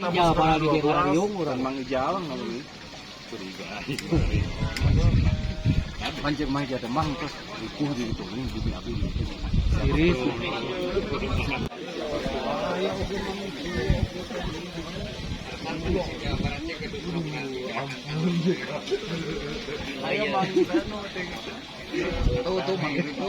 Ijal para di aquarium orang mang ijal ngalui curiga. Pancen mah jatuh mah terus ripuh di itu ini di api itu. Iris. Ayo mang tuh mang itu.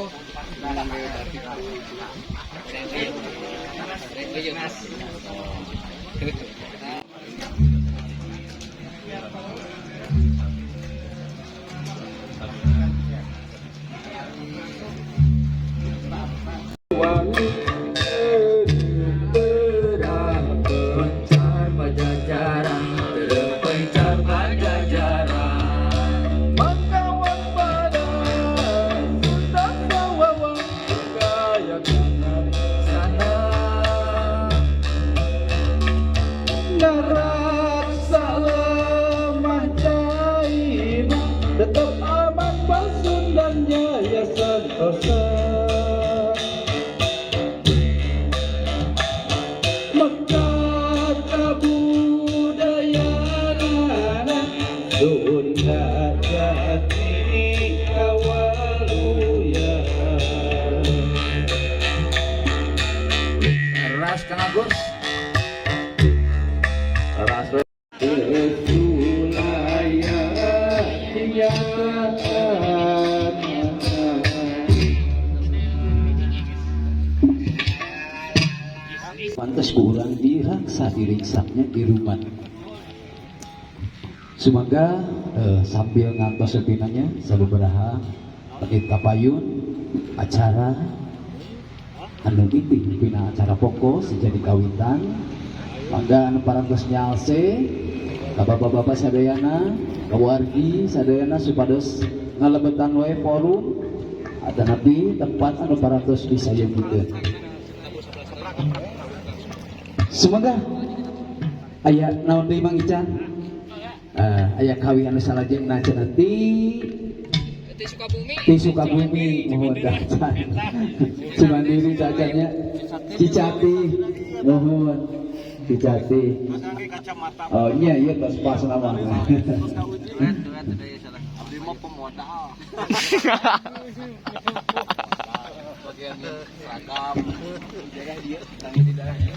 Tetap aman Pasun dan Jaya Santosa. Mekat kabudayana Sunda Jati Kawaluya. Ras Kang Agus. Ras pantas kurang diriksa diriksanya di rumah. Semoga sambil ngantos sepinanya sababaraha pakai kapayun acara anu meeting pina acara pokok sejadi kawitan mangga anu parantos nyalse bapak-bapak sadayana kawargi sadayana supados ngalebetan wae forum ada nabi tempat anu parantos disayangkeun. Semoga aya naon deui Mang Ican? Aya kawi anu salajengna cenah ti Sukabumi mohon dacan. Sumandiri dacannya Cicati mohon Cicati. Oh iya tos pas nama. Abdi mah pemodal. Bagian seragam. Daerah dia, tanggi di daerah dia.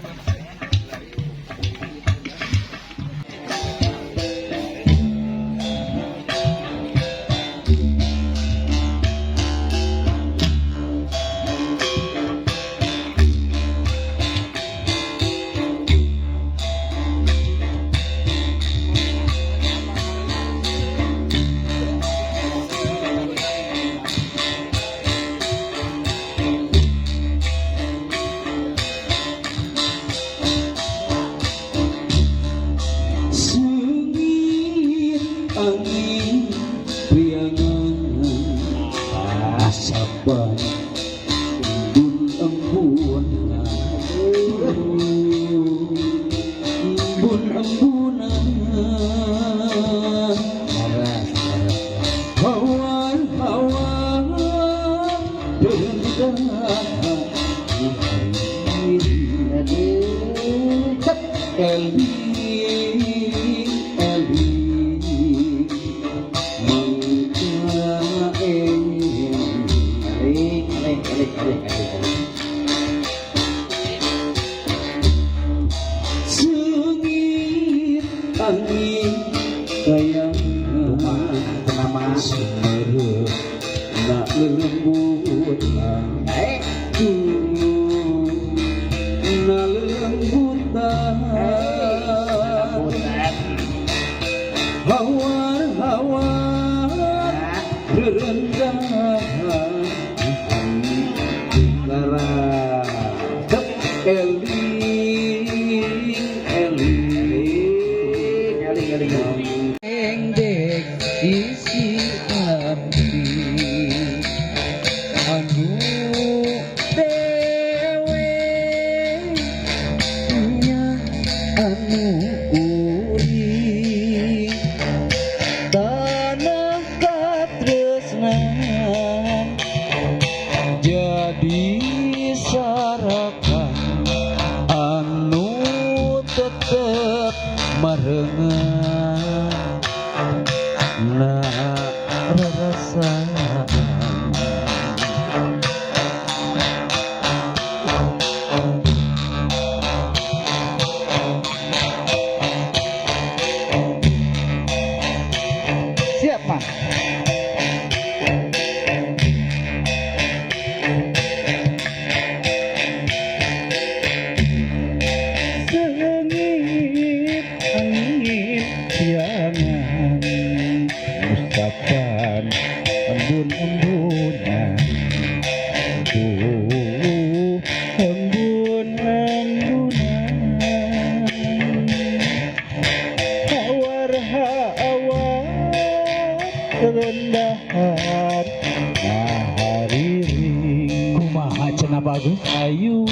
bagus ayun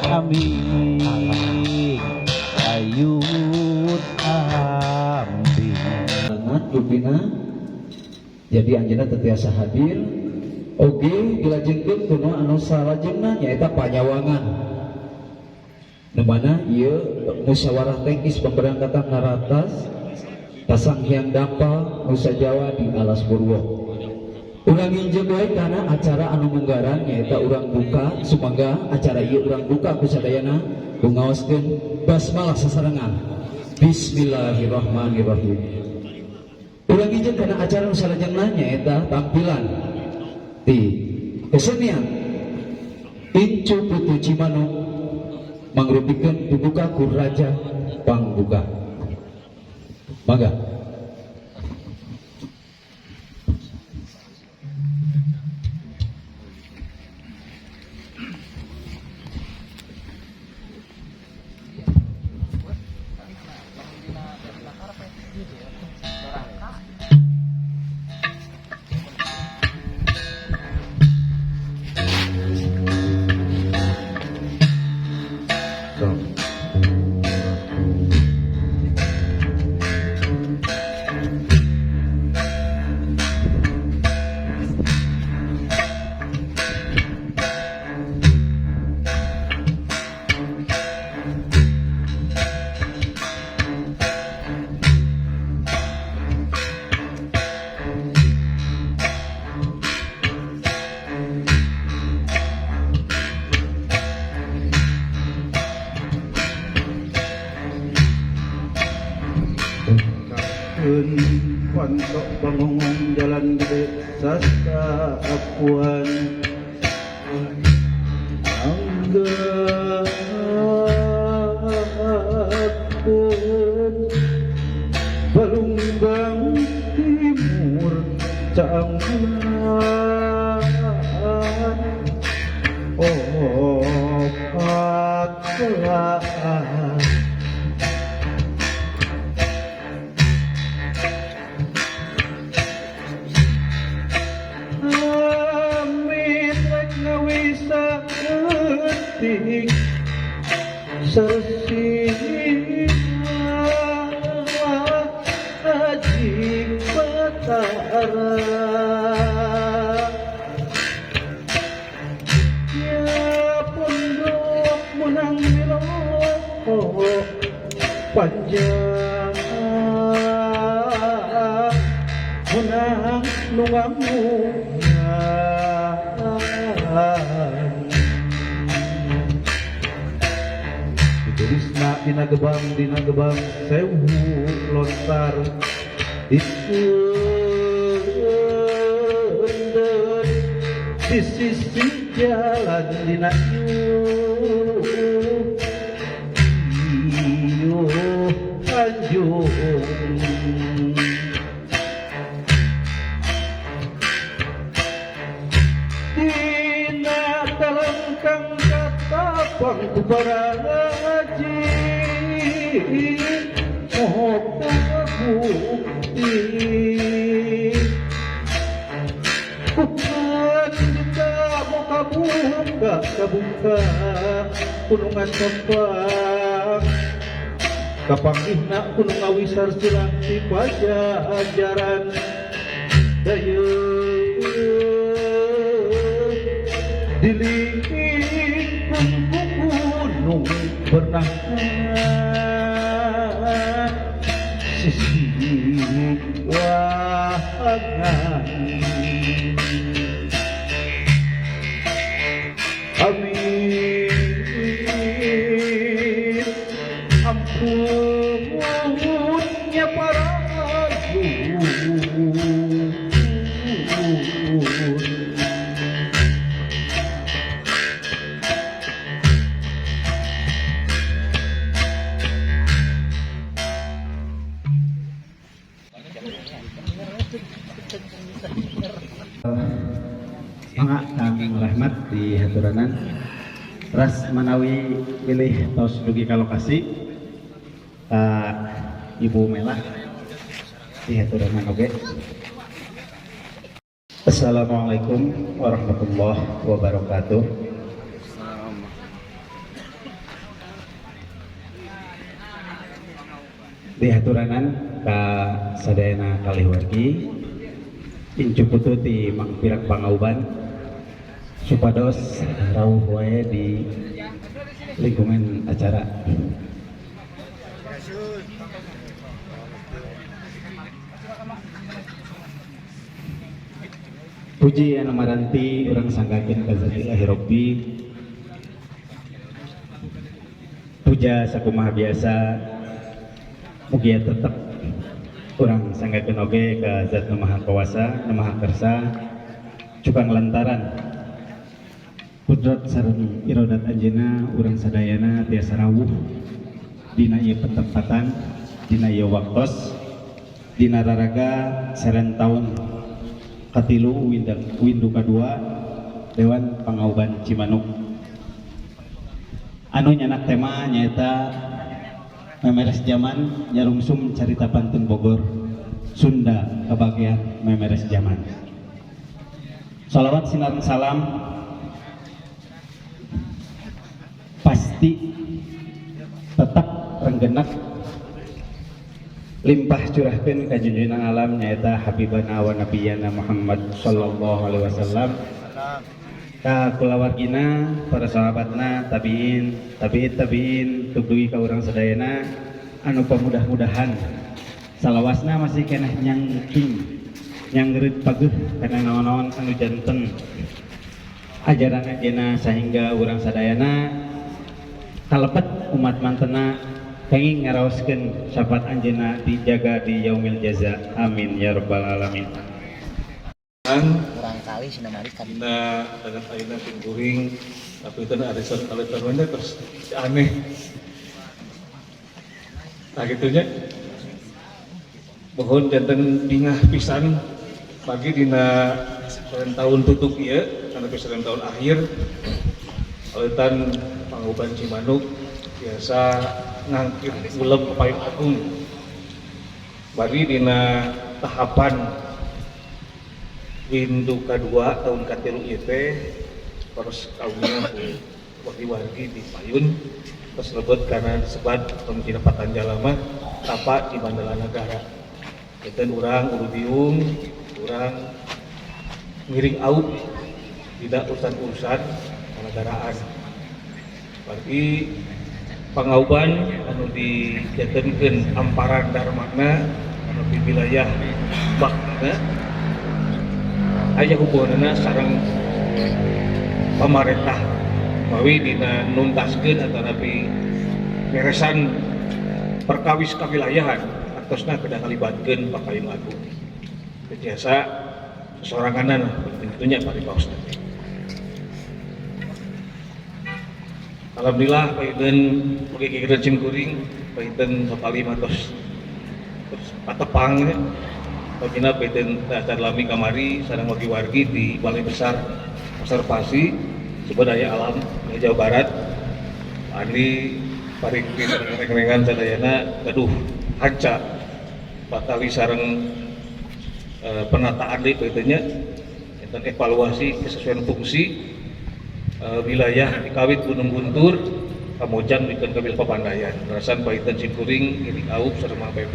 amin ayun amin sangat Lupina jadi anjeunna teu tiasa hadir oge dilajengkeun kuno anu salajengna nyaeta panyawangan nu mana ieu musyawarah teknis pemberangkatan naratas pasang hyang dapal Nusa Jawa di Alas Purwo. Urang injil bae karena acara anu munggaran nyaeta urang buka sumangga acara ieu urang buka ku sadayana ngaoskeun basmalah sasarengan. Bismillahirrahmanirrahim. Urang injil karena acara anu salajengna nyaeta tampilan ti kesenian Incu Putu Cimanuk mangrupikeun dibuka ku Raja Pangbuka. Mangga. Pondok Bangungan Jalan Gede Sasta Apuan Anggapan Balumbang Timur Campuran Opat Kelaan Sarsina Ajik Batara Ya pondok menang miloko panjang menang nungamungan dina gebang sewu lontar disunder di sisi jalan dina iu Tanjung dina talangkang katapang kubaraji mohon bukti bukan kita mau kabuka gunungan kembang kapangihna gunung ngawisar surang di pajajaran daya dilingkung gunung pernah sisi wahangan amin ampunnya para Mangga kang rahmat di haturanan ras manawi pilih tos dugi ka lokasi Ibu Mela di haturanan oge Assalamualaikum warahmatullahi wabarakatuh. Dihaturanan ka sadayana kaliwargi incu putu ti mangpirak pangauban supados rawuh wae di lingkungan acara. Puji anu maranti urang sanggakeun ka Zatillahi Rabbi. Puja sakumaha biasa mugia tetep urang sanggakeun oge ka Zat Nu Maha Kuasa, Nu Maha Kersa, cukang lantaran kudrat sareng iradat anjeunna urang sadayana tiasa rawuh dina ieu petempatan, dina ieu waktos, dina raraga seren taun katilu windu kadua Dewan Pangauban Cimanuk. Anu nyanak tema nyaeta memeres zaman nyarungsum carita pantun Bogor Sunda kebagian memeres zaman. Salawat sinar salam pasti tetap renggenak limpah curahkeun ka junjungan alam nyaeta Habibana wa Nabiyana Muhammad sallallahu alaihi wasallam, ka kulawargina, para sahabatna, tabiin tugdugi ka urang sadayana anu pamudah-mudahan salawasna masih keneh nyangking nyanggeut pageuh kana naon-naon anu janten ajaran ajeuna sehingga urang sadayana kalebet umat mantena kenging ngaraoskeun syafaat anjeunna dijaga di yaumil jaza. Amin ya rabbal alamin. Kurang kali sinamari kan. Dina dengan ayeuna pingguring tapi itu ada satu kali terwenda terus aneh. Nah gitunya. Mohon janten dingah pisan pagi dina seren tahun tutup ieu karena seren tahun akhir. Aleutan Pangauban Cimanuk biasa ngangkir ulem payung agung bari dina tahapan windu kadua tahun katilu ieu teh terus kaumnya wargi-wargi di payun terus lebet karena sebat pemimpinan Patanjalama tapa di Mandala Nagara itu urang urudiung urang ngiring aub tidak urusan-urusan kenegaraan berarti Pangauban anu dijatenkeun amparan dharmana anu di wilayah Bakna aya hubunganna sareng pamarentah mawi dina nuntaskeun atanapi beresan perkawis kawilayahan artosna kedah ngalibatkeun Pakayung Agung biasa sesoranganan tentunya paripaosna. Alhamdulillah paeun mugi kieureun cingkuring paeun kapali matos terus patepang nya pagina paeun dasar lami kamari sareng wargi-wargi di Balai Besar Konservasi Sumber Daya Alam Jawa Barat Andi paring reng-rengan sadayana gaduh hanca batali sareng penataan deui paeun nya enten evaluasi kesesuaian fungsi wilayah dikawit Gunung Guntur Kamojang dikeun kabil papandayan rasan paeun cingkuring ini aup sareng PP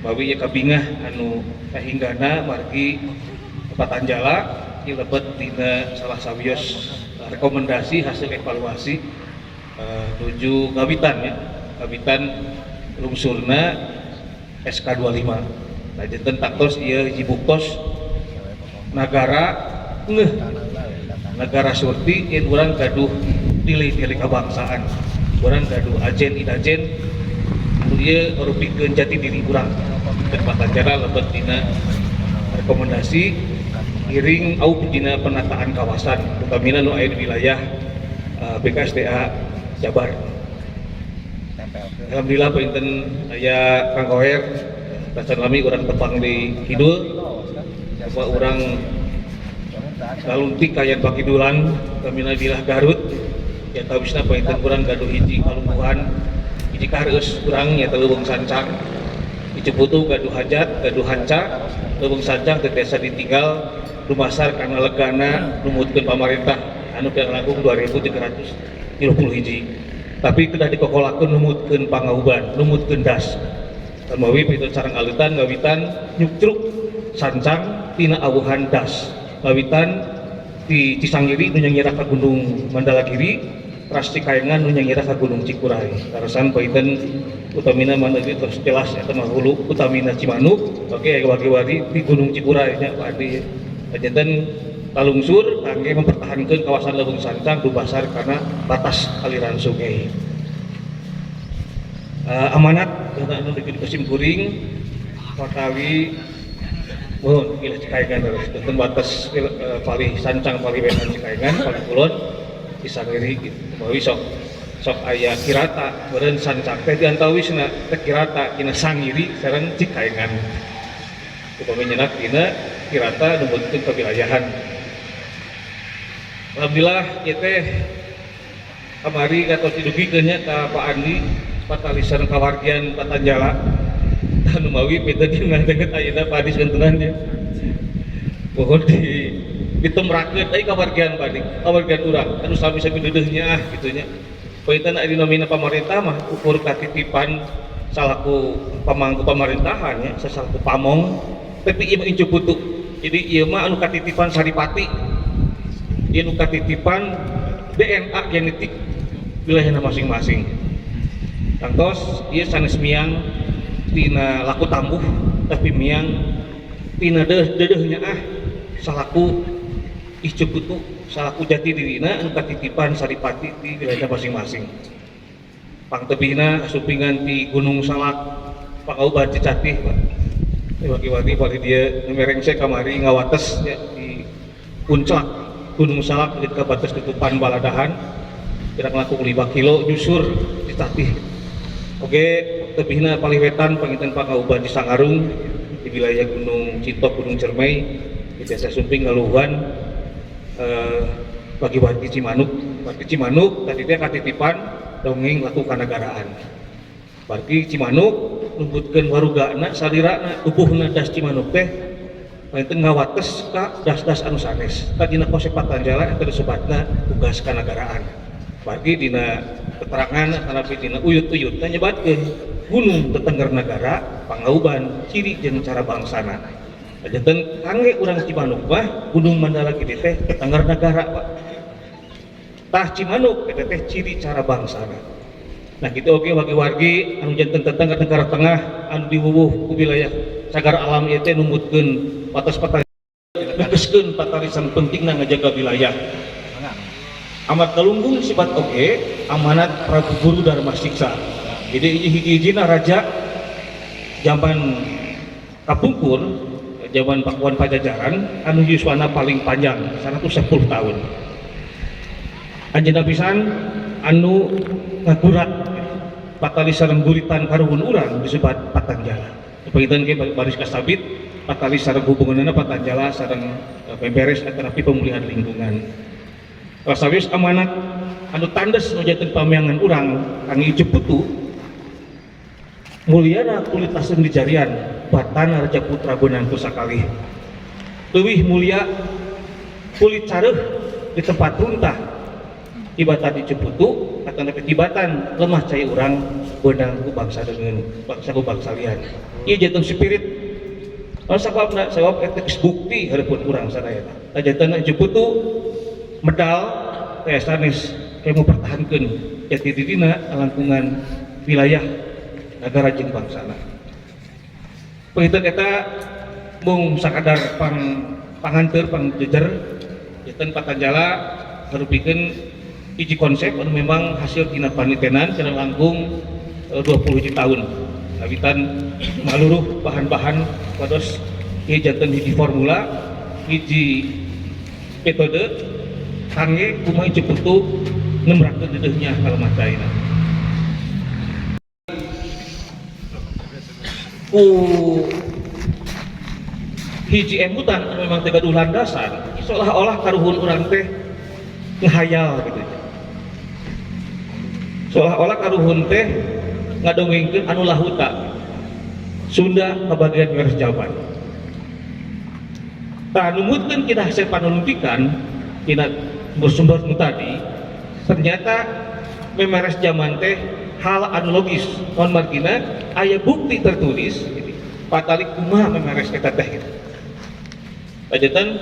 bawi ieu kabingah anu kahinggana margi Patanjala ieu lebet dina salah sawios rekomendasi hasil evaluasi nuju gawitan ya gawitan lungsurna SK 25 nah janten taktos ieu hiji buktos nagara negara surti yang orang gaduh nilai-nilai kebangsaan orang gaduh ajen idajen dia merupikeun jati diri orang dan Patanjala lebet dina rekomendasi iring au dina penataan kawasan utamina nu aya di wilayah BKSDA Jabar. Alhamdulillah painten aya Kang Koher rasan lami urang tepang di kidul bahwa urang kaluntik kayan pakidulan kamina dilah Garut ya tawisna painten urang gaduh hiji kalungguhan hiji kareus urang nya leuweung sancang hiji putu gaduh hajat gaduh hanca leuweung sancang teu biasa ditinggal dumasar karena legana numutkeun pamarentah anu pian langkung 2331 hiji. Tapi kedah dikokolakeun numutkeun pangauban, numutkeun das. Mawi peuteun sareng aleutan ngawitan nyukruk sancang tina awuhan das. Ngawitan di Cisanggiri nu nyangira ka Gunung Mandalagiri, ras Cikaengan nu nyangira ka Gunung Cikuray. Tarosan peuteun utamina mana terus jelas eta mah hulu utamina Cimanuk, oke wagi-wagi di Gunung Cikuray nya Pak Adi. Janten talungsur kangge mempertahankan kawasan Leuweung Sancang dumasar karena batas aliran sungai. Amanat anu dikeun Sim Kuring patawi mohon pilih Cikaengan terus tentang batas Pali Sancang, Pali Wetan Cikaengan, Pali Kulon Cisanggiri gitu. Mawi sok aya kirata beureun Sancang teh diantawisna teh kirata dina Sanggiri sareng Cikaengan. Upami nyenak dina kirata numutkeun kawilayahan. Alhamdulillah ieu teh kamari katos didugikeun nya ka Pak Andi patali sareng kawargian Patanjala. Anu mawi peuteun dina deungeut ayeuna Pak Adi seuntunan nya. Mohon ditemrakeun ai kawargian Pak Adi, kawargian urang anu sami-sami deudeuhnya kitu nya. Peuteun aya dina nomina pamarentah mah ukur katitipan salaku pamangku pamerintahan nya, sasalaku pamong, tapi ieu mah incu putu. Jadi ieu mah anu katitipan saripati. Ieu nu katitipan DNA genetik wilayahna masing-masing. Kantos ieu sanes miang tina laku tambuh tapi miang tina deudeuhnya salaku icu putu, salaku jati dirina anu katitipan saripati di wilayah masing-masing. Pangtebihna asupingan di Gunung Salak, Pangauban Cicatih, Pak. Wagi-wagi pada dia merengsek kamari ngawates ya, di puncak Gunung Salak di batas ketupan Baladahan, kira ngelaku 5 kilo jusur Cicatih. Oke, tebihna Paliwetan Panginten Pangauban di Sangarung di wilayah Gunung Citok, Gunung Cermai, di desa Sumping Ngaluhan, bagi-bagi Cimanuk tadi dia katitipan dongeng laku kanagaraan. Bagi Cimanuk numbutkeun warugana salirana tubuhna das Cimanuk teh painten ngawates ka das-das anu sanes. Tadina Kosek Patanjala eta disebatna tugas kanagaraan. Bagi dina keterangan hanapi dina uyut-uyut teh nyebatkeun gunung tetengger nagara Pangauban ciri jeung cara bangsana. Janten kangge urang Cimanuk mah Gunung Mandalagiri teh tetengger nagara, Pak. Tah Cimanuk eta teh ciri cara bangsana. Nah gitu oke wargi-wargi anu janten tetengger negara tengah anu diwuwuh ku wilayah cagar alam ieu teh numutkeun batas-batas negeskeun patarisan pentingna ngajaga wilayah. Amat kalunggung sifat oke amanat Prabu Guru Dharma Siksa. Jadi hiji-hijina raja zaman kapungkur zaman Pakuan Pajajaran anu yuswana paling panjang 110 tahun. Anjeunna pisan anu ngagurat patali sareng guritan karuhun urang disebut Patanjala. Peuteun ge baris kasabit patali sareng hubunganna Patanjala sareng beberes atanapi pemulihan lingkungan. Rasawis amanat anu tandes nujakeun pamiangan urang kangge ieu putu mulyana kulit asem di jarian batana Raja Putra Bonang Kusakalih. Leuwih mulia kulit careuh di tempat runtah tibatan di Ciputu atau tibatan lemah cai urang Bonang ku bangsa dengan bangsa ku bangsa lian. Ieu janten spirit. Sababna sabab eta bukti hareupeun urang sadaya. Janten Ciputu medal teh sanes kayak mempertahankan jati dirina langkungan wilayah negara jeung bangsana. Peuteun eta mung sakadar panganteur pangjejer janten Patanjala harupikeun hiji konsep anu memang hasil tina panitenan cenah langkung 20 tahun. Habitan maluruh bahan-bahan pados ieu janten hiji formula, hiji metode kangge kumaha Ciputu nembrakeun deudeuhnya kalemacaina. Ku hiji emutan anu memang teu gaduh landasan, seolah-olah karuhun urang teh ngahayal gitu. Seolah-olah karuhun teh ngadongengkeun anu lahuta. Sunda kabagian beres jawaban. Nah, numutkeun kita hasil panelitikan kita bersumber tadi, ternyata memeres zaman teh hal analogis non margina aya bukti tertulis patalik kumaha memeres eta teh gitu. Pajetan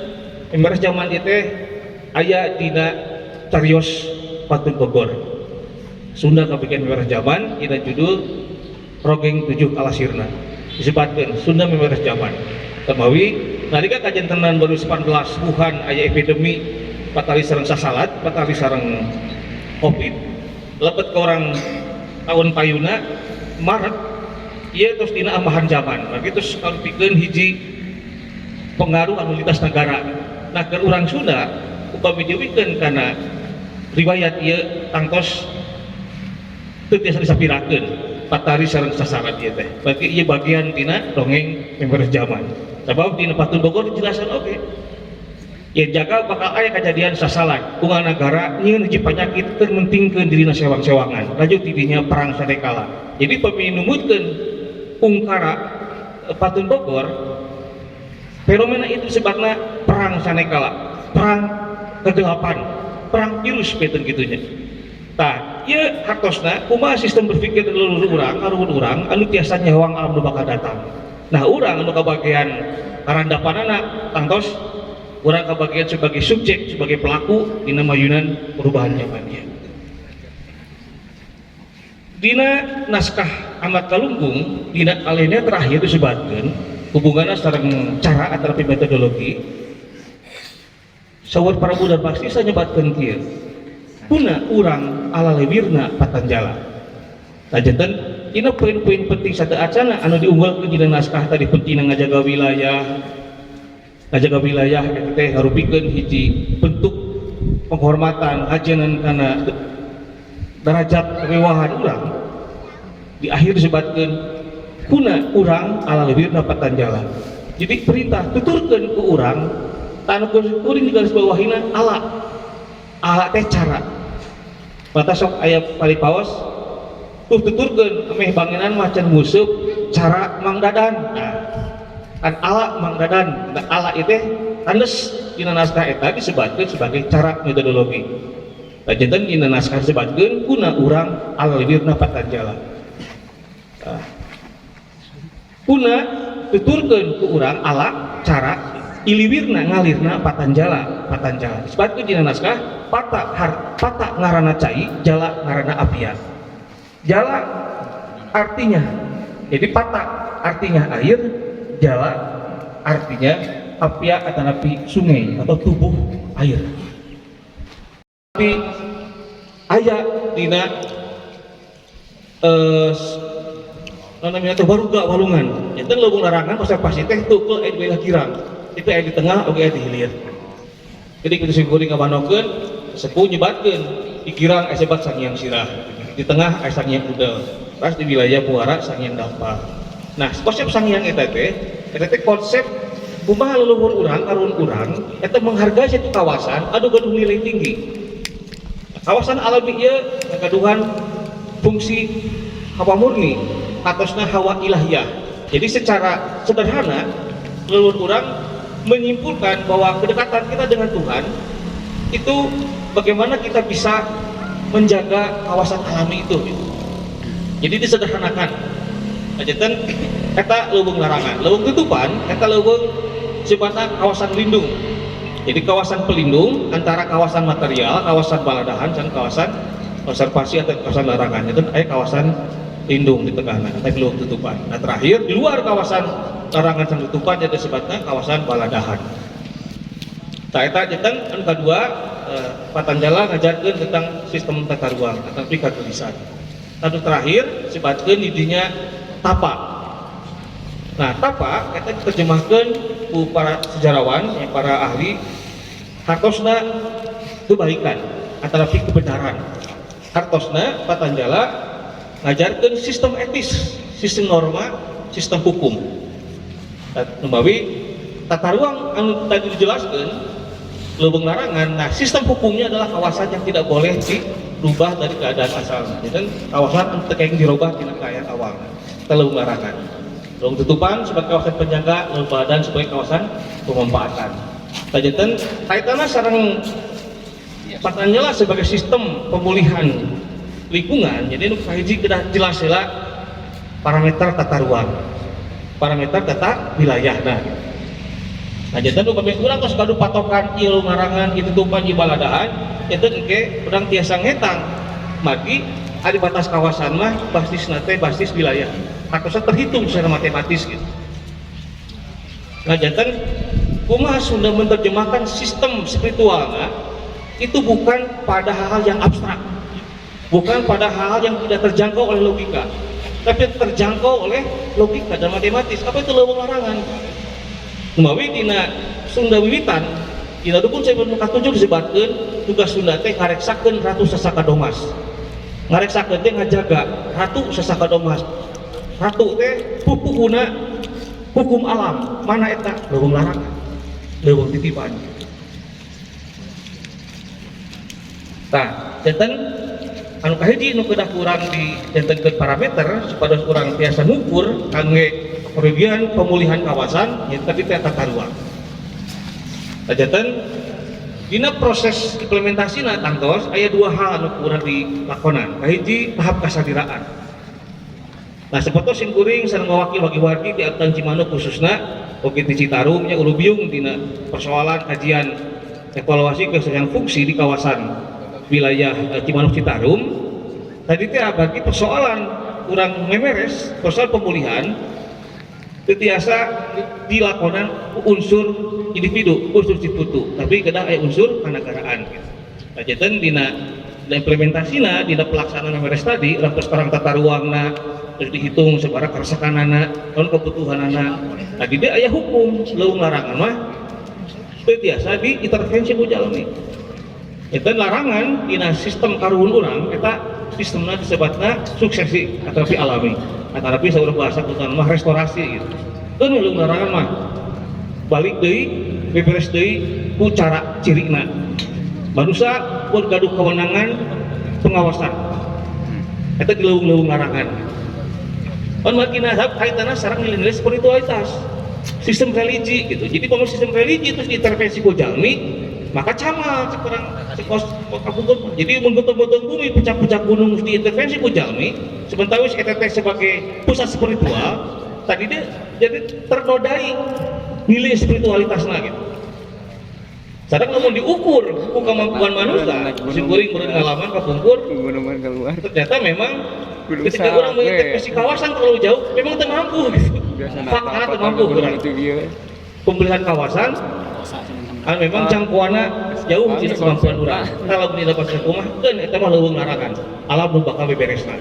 memeres zaman ieu teh aya dina carios Patun Bogor. Sunda kabikin memeres zaman dina judul Rogeng 7 Kalasirna. Disebutkeun Sunda memeres zaman. Temawi nalika kajentenan 2019 Wuhan aya epidemi patali sareng sasalat, patali sareng Covid. Lebet ke orang tahun payuna Maret ieu terus dina ambahan zaman. Maka terus kalau pikeun hiji pengaruh anu lintas negara. Nah, ke urang Sunda upami diwikeun kana riwayat ieu tangtos teu tiasa disapirakeun patari sareng sasarat ieu teh. Berarti ieu bagian tina dongeng memeres zaman. Sabab dina Patun Bogor dijelaskeun oge. Ya jaga bakal aya kejadian sasalat kungan negara nyieun hiji panyakit termentingkeun dirina sewang-sewangan. Laju tidinya perang sadekala. Jadi pami numutkeun ungkara Patun Bogor fenomena itu sebabna perang sanekala, perang kegelapan, perang virus beten gitunya. Tah, ieu hartosna kumaha sistem berpikir leluhur urang, karuhun urang anu tiasa nyawang alam nu bakal datang. Nah, urang anu kabagian karandapanana tangtos urang kabagian sebagai subjek, sebagai pelaku dina mayunan perubahan zaman ieu. Dina naskah Ahmad Kalungkung dina alinea terakhir disebutkeun hubunganna sareng cara atau metodologi sawur para budak pasti saya nyebatkeun kieu kuna urang ala lewirna Patanjala. Tajenten dina poin-poin penting satu acana anu diunggulkeun dina naskah tadi pentingna ngajaga wilayah eta teh harupikeun hiji bentuk penghormatan ajenan kana derajat kemewahan urang. Di akhir disebutkeun kuna urang ala lewirna Patanjala. Jadi perintah tuturkeun ku urang tanu kuring di garis bawahina ala teh cara mata sok aya paripaos tuh tuturkeun meh banginan macan museup cara Mang Dadan. Nah, kan ala Mang Dadan, nah, ala itu tandes dina naskah eta disebutkeun sebagai cara metodologi. Lajentan dina naskah disebutkeun kuna urang ala lewirna Patanjala. Nah, kuna tuturkeun ku urang ala cara iliwirna ngalirna Patanjala disebutkeun dina naskah pata ngaranna cai, jala ngaranna apia. Jala artinya jadi pata artinya air, jala artinya apia atau api sungai atau tubuh air. Tapi aya dina namanya tuh baru gak walungan itu leuweung larangan konservasi teh tukul aya di wilayah kirang itu aya di tengah oge aya di hilir. Jadi kita singkuring ngabanokeun sepuh nyebatkeun di kirang aya sebat Sanghyang Sirah, di tengah aya Sanghyang Udel, pas di wilayah Muara Sanghyang Dampa. Nah, konsep Sanghyang eta teh konsep kumaha leluhur urang karuhun urang eta menghargai satu kawasan anu gaduh nilai tinggi. Kawasan alami ieu ngagaduhan fungsi hawa murni atosna hawa ilahiyah. Jadi secara sederhana leluhur urang menyimpulkan bahwa kedekatan kita dengan Tuhan itu bagaimana kita bisa menjaga kawasan alami itu. Jadi disederhanakan. Ajetan eta leuweung larangan, leuweung tutupan, eta leuweung sifatna kawasan lindung. Jadi kawasan pelindung antara kawasan material, kawasan baladahan, dan kawasan konservasi atau kawasan larangan. Itu aya kawasan lindung di tengahna, tapi leuweung tutupan. Nah, terakhir di luar kawasan larangan dan tutupan jadi disebutna kawasan baladahan. Nah, eta jeung anu kadua Patanjala ngajarkeun tentang sistem tata ruang atau aplikasi tulisan. Anu terakhir disebutkeun di dinya tapa. Nah, tapa eta diterjemahkeun ku para sejarawan, para ahli hartosna kebaikan atau kebenaran. Hartosna Patanjala ngajarkeun sistem etis, sistem norma, sistem hukum. Numbawi tata ruang anu tadi dijelaskeun leuweung larangan. Nah, sistem hukumnya adalah kawasan yang tidak boleh dirubah dari keadaan asalnya. Dan kawasan anu teu kenging dirubah tina keadaan awal. Teu leuweung larangan. Leuweung Tutupan sebagai kawasan penjaga, Leuweung Baladan sebagai kawasan pemanfaatan. Tajanten kaitanna sareng patanyela sebagai sistem pemulihan lingkungan. Jadi nu kahiji kedah jelas heula parameter tata ruang, parameter tata wilayah. Nah jadi upami urang tos gaduh patokan ieu ngarangan ieu tutupan ieu baladahan, itu engke urang tiasa ngetang magi ada batas kawasan mah basisna teh basis wilayah. Harusnya terhitung secara matematis gitu. Nah jantan kumaha Sunda menerjemahkan sistem spiritualnya itu bukan pada hal-hal yang abstrak, bukan pada hal-hal yang tidak terjangkau oleh logika, tapi terjangkau oleh logika dan matematis. Apa itu leuweung larangan? Umawi dina Sunda wiwitan, dina dukun saya bermuka 7 disebutkeun tugas Sunda teh ngareksakeun ratu sasaka domas. Ngareksakeun teh ngajaga ratu sasaka domas. Ratu teh pupukuna hukum alam, mana eta leuweung larangan, leuweung titipan. Tah, janten anu kahiji nu kedah kurang di jantenkeun parameter supaya urang tiasa ngukur kangge kerugian pemulihan kawasan ya tapi tata ruang. Janten dina proses implementasinya tangtos aya dua hal anu kurang dilakonan. Kahiji tahap kasadiraan. Nah seperti sing kuring sareng wakil wagi-wagi di Atan Cimanuk khususna oge di Citarum nya ulu biung dina persoalan kajian evaluasi kesesuaian fungsi di kawasan wilayah Cimanuk Citarum. Tadi teh bagi persoalan kurang memeres, persoalan pemulihan tetiasa dilakonan unsur individu, unsur ciputu, tapi kedah aya unsur kanegaraan. Nah, jadi dina implementasina, dina pelaksanaan memeres tadi, orang tata ruangna, terus dihitung sebarang keresakanana, non kebutuhanana. Nah, di aya hukum leuweung larangan mah tetiasa diintervensi ku jalmi. Eta larangan dina sistem karuhun urang eta sistemna disebutna suksesi atau alami. Tapi saurang bahasa kutan mah restorasi gitu. Itu leuweung larangan mah balik deui, beberes deui ku cara cirina. Manusia pun gaduh kewenangan pengawasan. Eta di leuweung larangan. Pan makina kaitanna sareng nilai-nilai spiritualitas, sistem religi gitu. Jadi kalau sistem religi itu diintervensi ku jalmi, maka camal sekarang sekos kabungkeun. Jadi mun betul-betul bumi puncak-puncak gunung diintervensi ku jalmi, sementara wis eta teh sebagai pusat spiritual, tadi dia jadi ternodai nilai spiritualitasna gitu. Sadang namun diukur ku kemampuan manusia, sing kuring meureun ngalaman kapungkur, ternyata memang ketika orang mengintervensi kawasan terlalu jauh, memang teu mampu gitu. Fakta teu mampu kurang. Pemilihan kawasan memang jangkauannya jauh di kemampuan urang. Kalau beli dapat rumah, kan eta mah leuweung larangan. Alam nu bakal beberesna.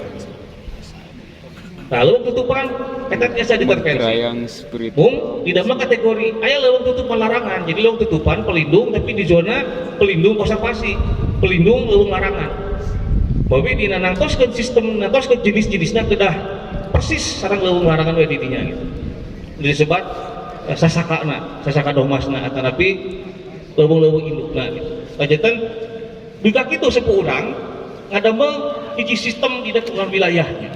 Lalu tutupan eta biasa diintervensi. Bung, di dalam kategori aya leuweung tutupan larangan. Jadi leuweung tutupan pelindung tapi di zona pelindung konservasi. Pelindung leuweung larangan. Bawi dina nangtoskeun sistem nangtoskeun jenis-jenisna kedah persis sareng leuweung larangan we di dinya gitu. Disebut sasaka domasna atanapi leuweung-leuweung indukna gitu. Kajetan juga kitu sepuh urang ngadamel hiji sistem di dalam wilayahnya.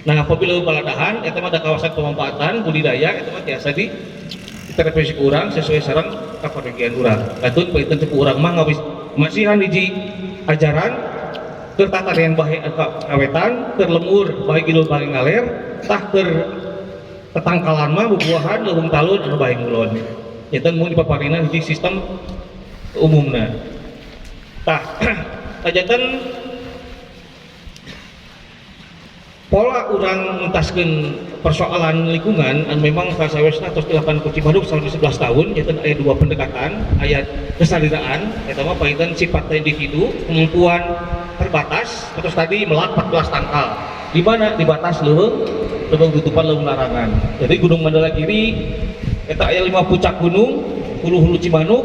Nah, apabila baladahan eta mah ada kawasan pemanfaatan budidaya eta mah tiasa intervensi urang sesuai sareng kapadegian urang. Atuh paeteun sepuh urang mah ngawis masihan hiji ajaran keur tatarean bahe kawetan, keur lemur bae gidul bae ngaler, tah keur tetangkalan mah bubuahan leuweung talun anu bae ngulon. Eta mun dipaparina hiji sistem umumna. Tah kajanten pola urang mentaskeun persoalan lingkungan anu memang kasawesna tos dilakukan ku Cimanuk selama 11 tahun yaitu aya dua pendekatan, aya kesaliraan eta mah paetan sifat individu, kemampuan terbatas, terus tadi melat 14 tangkal. Di mana di batas leuweung tutupan leuweung larangan. Jadi Gunung Mandala Giri eta aya 5 puncak gunung hulu-hulu Cimanuk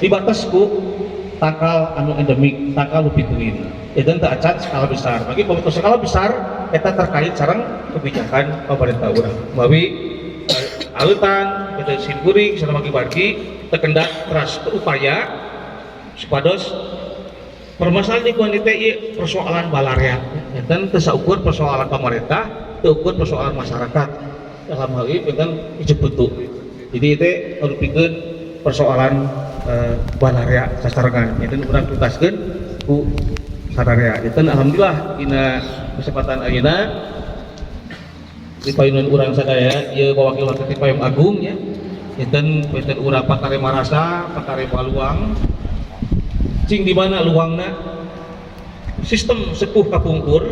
dibatas ku tangkal anu endemik, tangkal lupituin. Eta teu acan skala besar. Bagi pembentuk skala besar eta terkait sareng kebijakan pemerintah urang. Mawi aleutan, kita simkuring sareng bagi-bagi terkendak teras berupaya supados permasalahan lingkungan itu persoalan balarea dan teu saukur persoalan pemerintah, teu ukur persoalan masyarakat. dalam hal ini dengan Ijebutu. Jadi itu harus pikir persoalan balarea sasarangan itu urang tuntaskeun ku sadarea. Itu alhamdulillah dina kesempatan ayeuna di payunan urang sadaya ieu wakil wakil Payung Agung ya. Enten peten urang Pakare Marasa, Pakare Paluang. Cing di mana luangna sistem sepuh kapungkur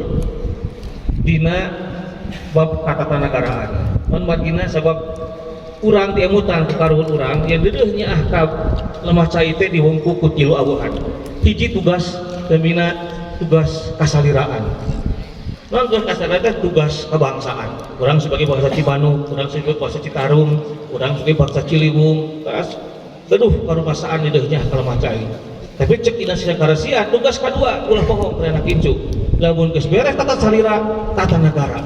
dina bab katatanegaraan. Mun margina sabab urang ti emutan ku karuhun urang yang deudeuh nya ka lemah cai teh diwungku ku tilu abuhan. Hiji tugas temina tugas kasaliraan. Naon tugas kasaliraan teh tugas kebangsaan. Urang sebagai bangsa Cimanuk, urang sebagai bangsa Citarum, urang sebagai bangsa Ciliwung, tas aduh karumasaan di deudeuh nya ka lemah cai. Tapi cek dina Sakaresia tugas kedua ulah poho karena kincu. Lamun geus beres tata salira tata negara.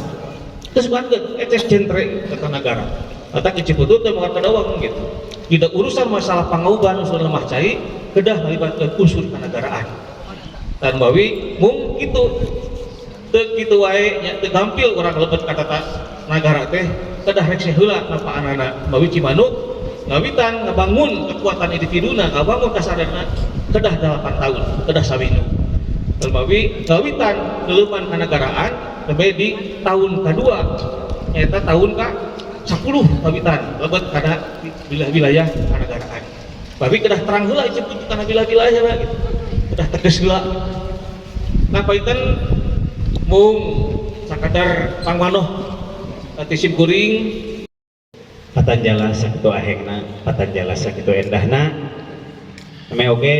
Terus banget etes centre tata negara. Eta Ciputu teh mah kadawang gitu. Tidak urusan masalah pangauban unsur lemah cai kedah melibatkeun unsur kenegaraan. Dan bawi mung kitu teu kitu wae nya teu gampil urang lebet ka tata negara teh kedah rek heula napaanana. Bawi Cimanuk ngawitan ngabangun kekuatan individuna, ngabangun kasadarna kedah 8 tahun, kedah sawinu. Terbawi ngawitan leuman kanegaraan sampai di tahun kedua nyata tahun ka 10 kawitan lebet kana wilayah kanegaraan. Bawi kedah terang heula disebut kana wilayah gitu. Kedah tegas heula. Nah paiten mung sakadar pangmanoh tisim kuring Patanjala sakitu ahengna, patanjala sakitu endahna. Ame oge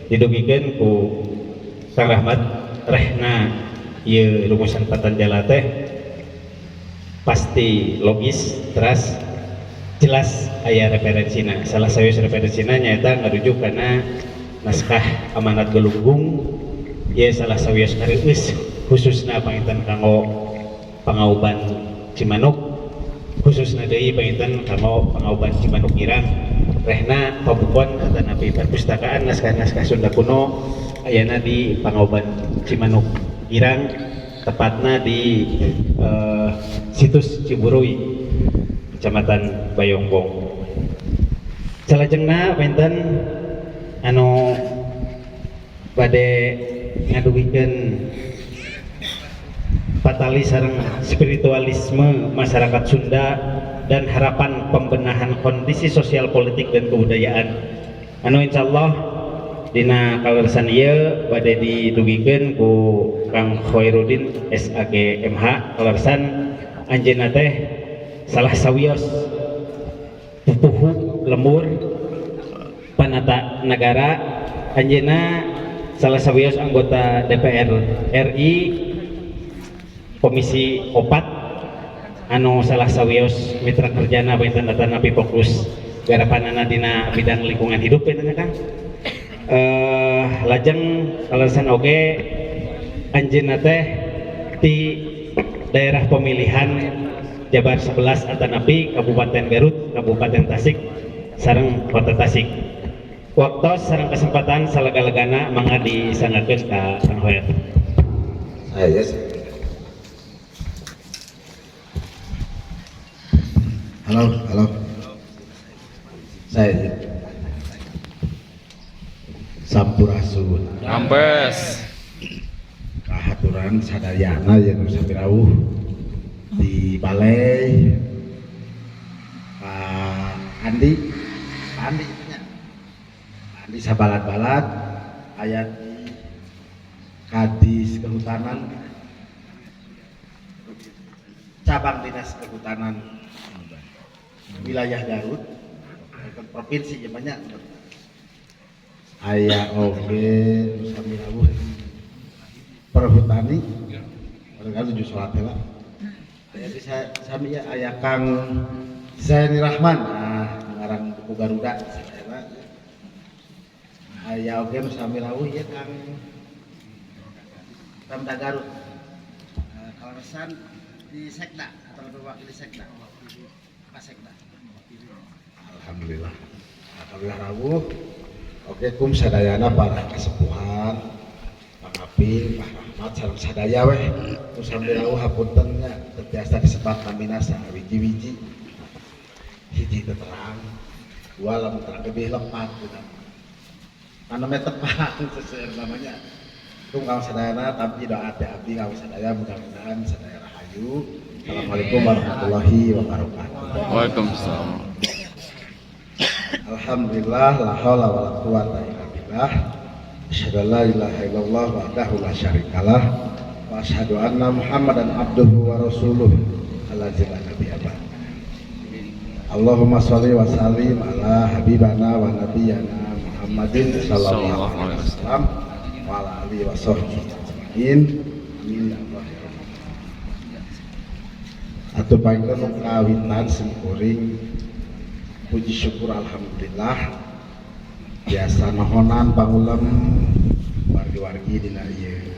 didugikeun ku Kang Rahmat rehna ieu rumusan patanjala teh pasti logis, teras, jelas aya referensina. Salah sawius referensina nyaeta ngarujuk kana naskah Amanat Galunggung. Ieu salah sawius kareueus khususna panginten kanggo pangauban Cimanuk. Khususna deui panginten kanggo pangauban Cimanuk Irang. Rehna pabukon atanapi perpustakaan naskah-naskah Sunda kuno ayana di pangauban Cimanuk Irang, tepatna di situs Ciburui, Kecamatan Bayongbong. Salajengna wenten anu bade ngadugikeun patali sareng spiritualisme masyarakat Sunda dan harapan pembenahan kondisi sosial politik dan kebudayaan anu insyaallah dina kalersan ieu bade didugikeun ku Kang Khairuddin SAG MH kalersan anjeunna teh salah sawios pupuhu lembur panata negara, anjeunna salah sawios anggota DPR RI Komisi 4 anu salah sawios mitra kerjana benten atanapi fokus garapanana dina bidang lingkungan hidup benten Kang. Lajeng kaleresan oge anjeunna teh ti daerah pemilihan Jabar 11 atanapi Kabupaten Garut, Kabupaten Tasik sareng Kota Tasik. Waktos sareng kesempatan salaga-lagana mangga disangakeun ka Kang Hoer. Yes. Halo. Saya Sampurasun. Ampes. Kahaturan sadayana yang sapirawuh di balai Pak Andi sabalat-balat ayat di Kadis Kehutanan cabang dinas kehutanan wilayah Garut provinsi ya banyak aya oge samirawuh perhutani barangkali tujuh salat lah jadi sami ya aya Kang Zaini Rahman ngarang buku Garuda aya oge samirawuh ya Kang Pemda Garut kaleresan di Sekda atau lebih wakil di Sekda Pak Sekda. Alhamdulillah rawuh oke kum sadayana para kesepuhan pangaping Mat sareng sadaya weh nu sambil hapunten nya tiasa disebat namina wiji-wiji hiji teu terang dua lamun terang lebih lepat gitu mana tepat sesuai namanya tunggal sadayana tapi doa teh abdi ka sadaya mudah-mudahan sadaya rahayu. Assalamualaikum warahmatullahi wabarakatuh. Waalaikumsalam. Alhamdulillah la haula wala quwata illa billah. Asyhadu an la ilaha illallah wahdahu la syarikalah wa asyhadu anna Muhammadan abduhu wa rasuluh allazi la nabiyya ba'd. Allahumma shalli wa sallim ala habibana wa nabiyyana Muhammadin sallallahu alaihi wasallam wa ala alihi wa sahbihi ajmain. Amin ya Allah ya Rabbal. Atuh panggeuh kawitan simkuring puji syukur alhamdulillah biasa nohonan pangulam wargi-wargi dina ieu.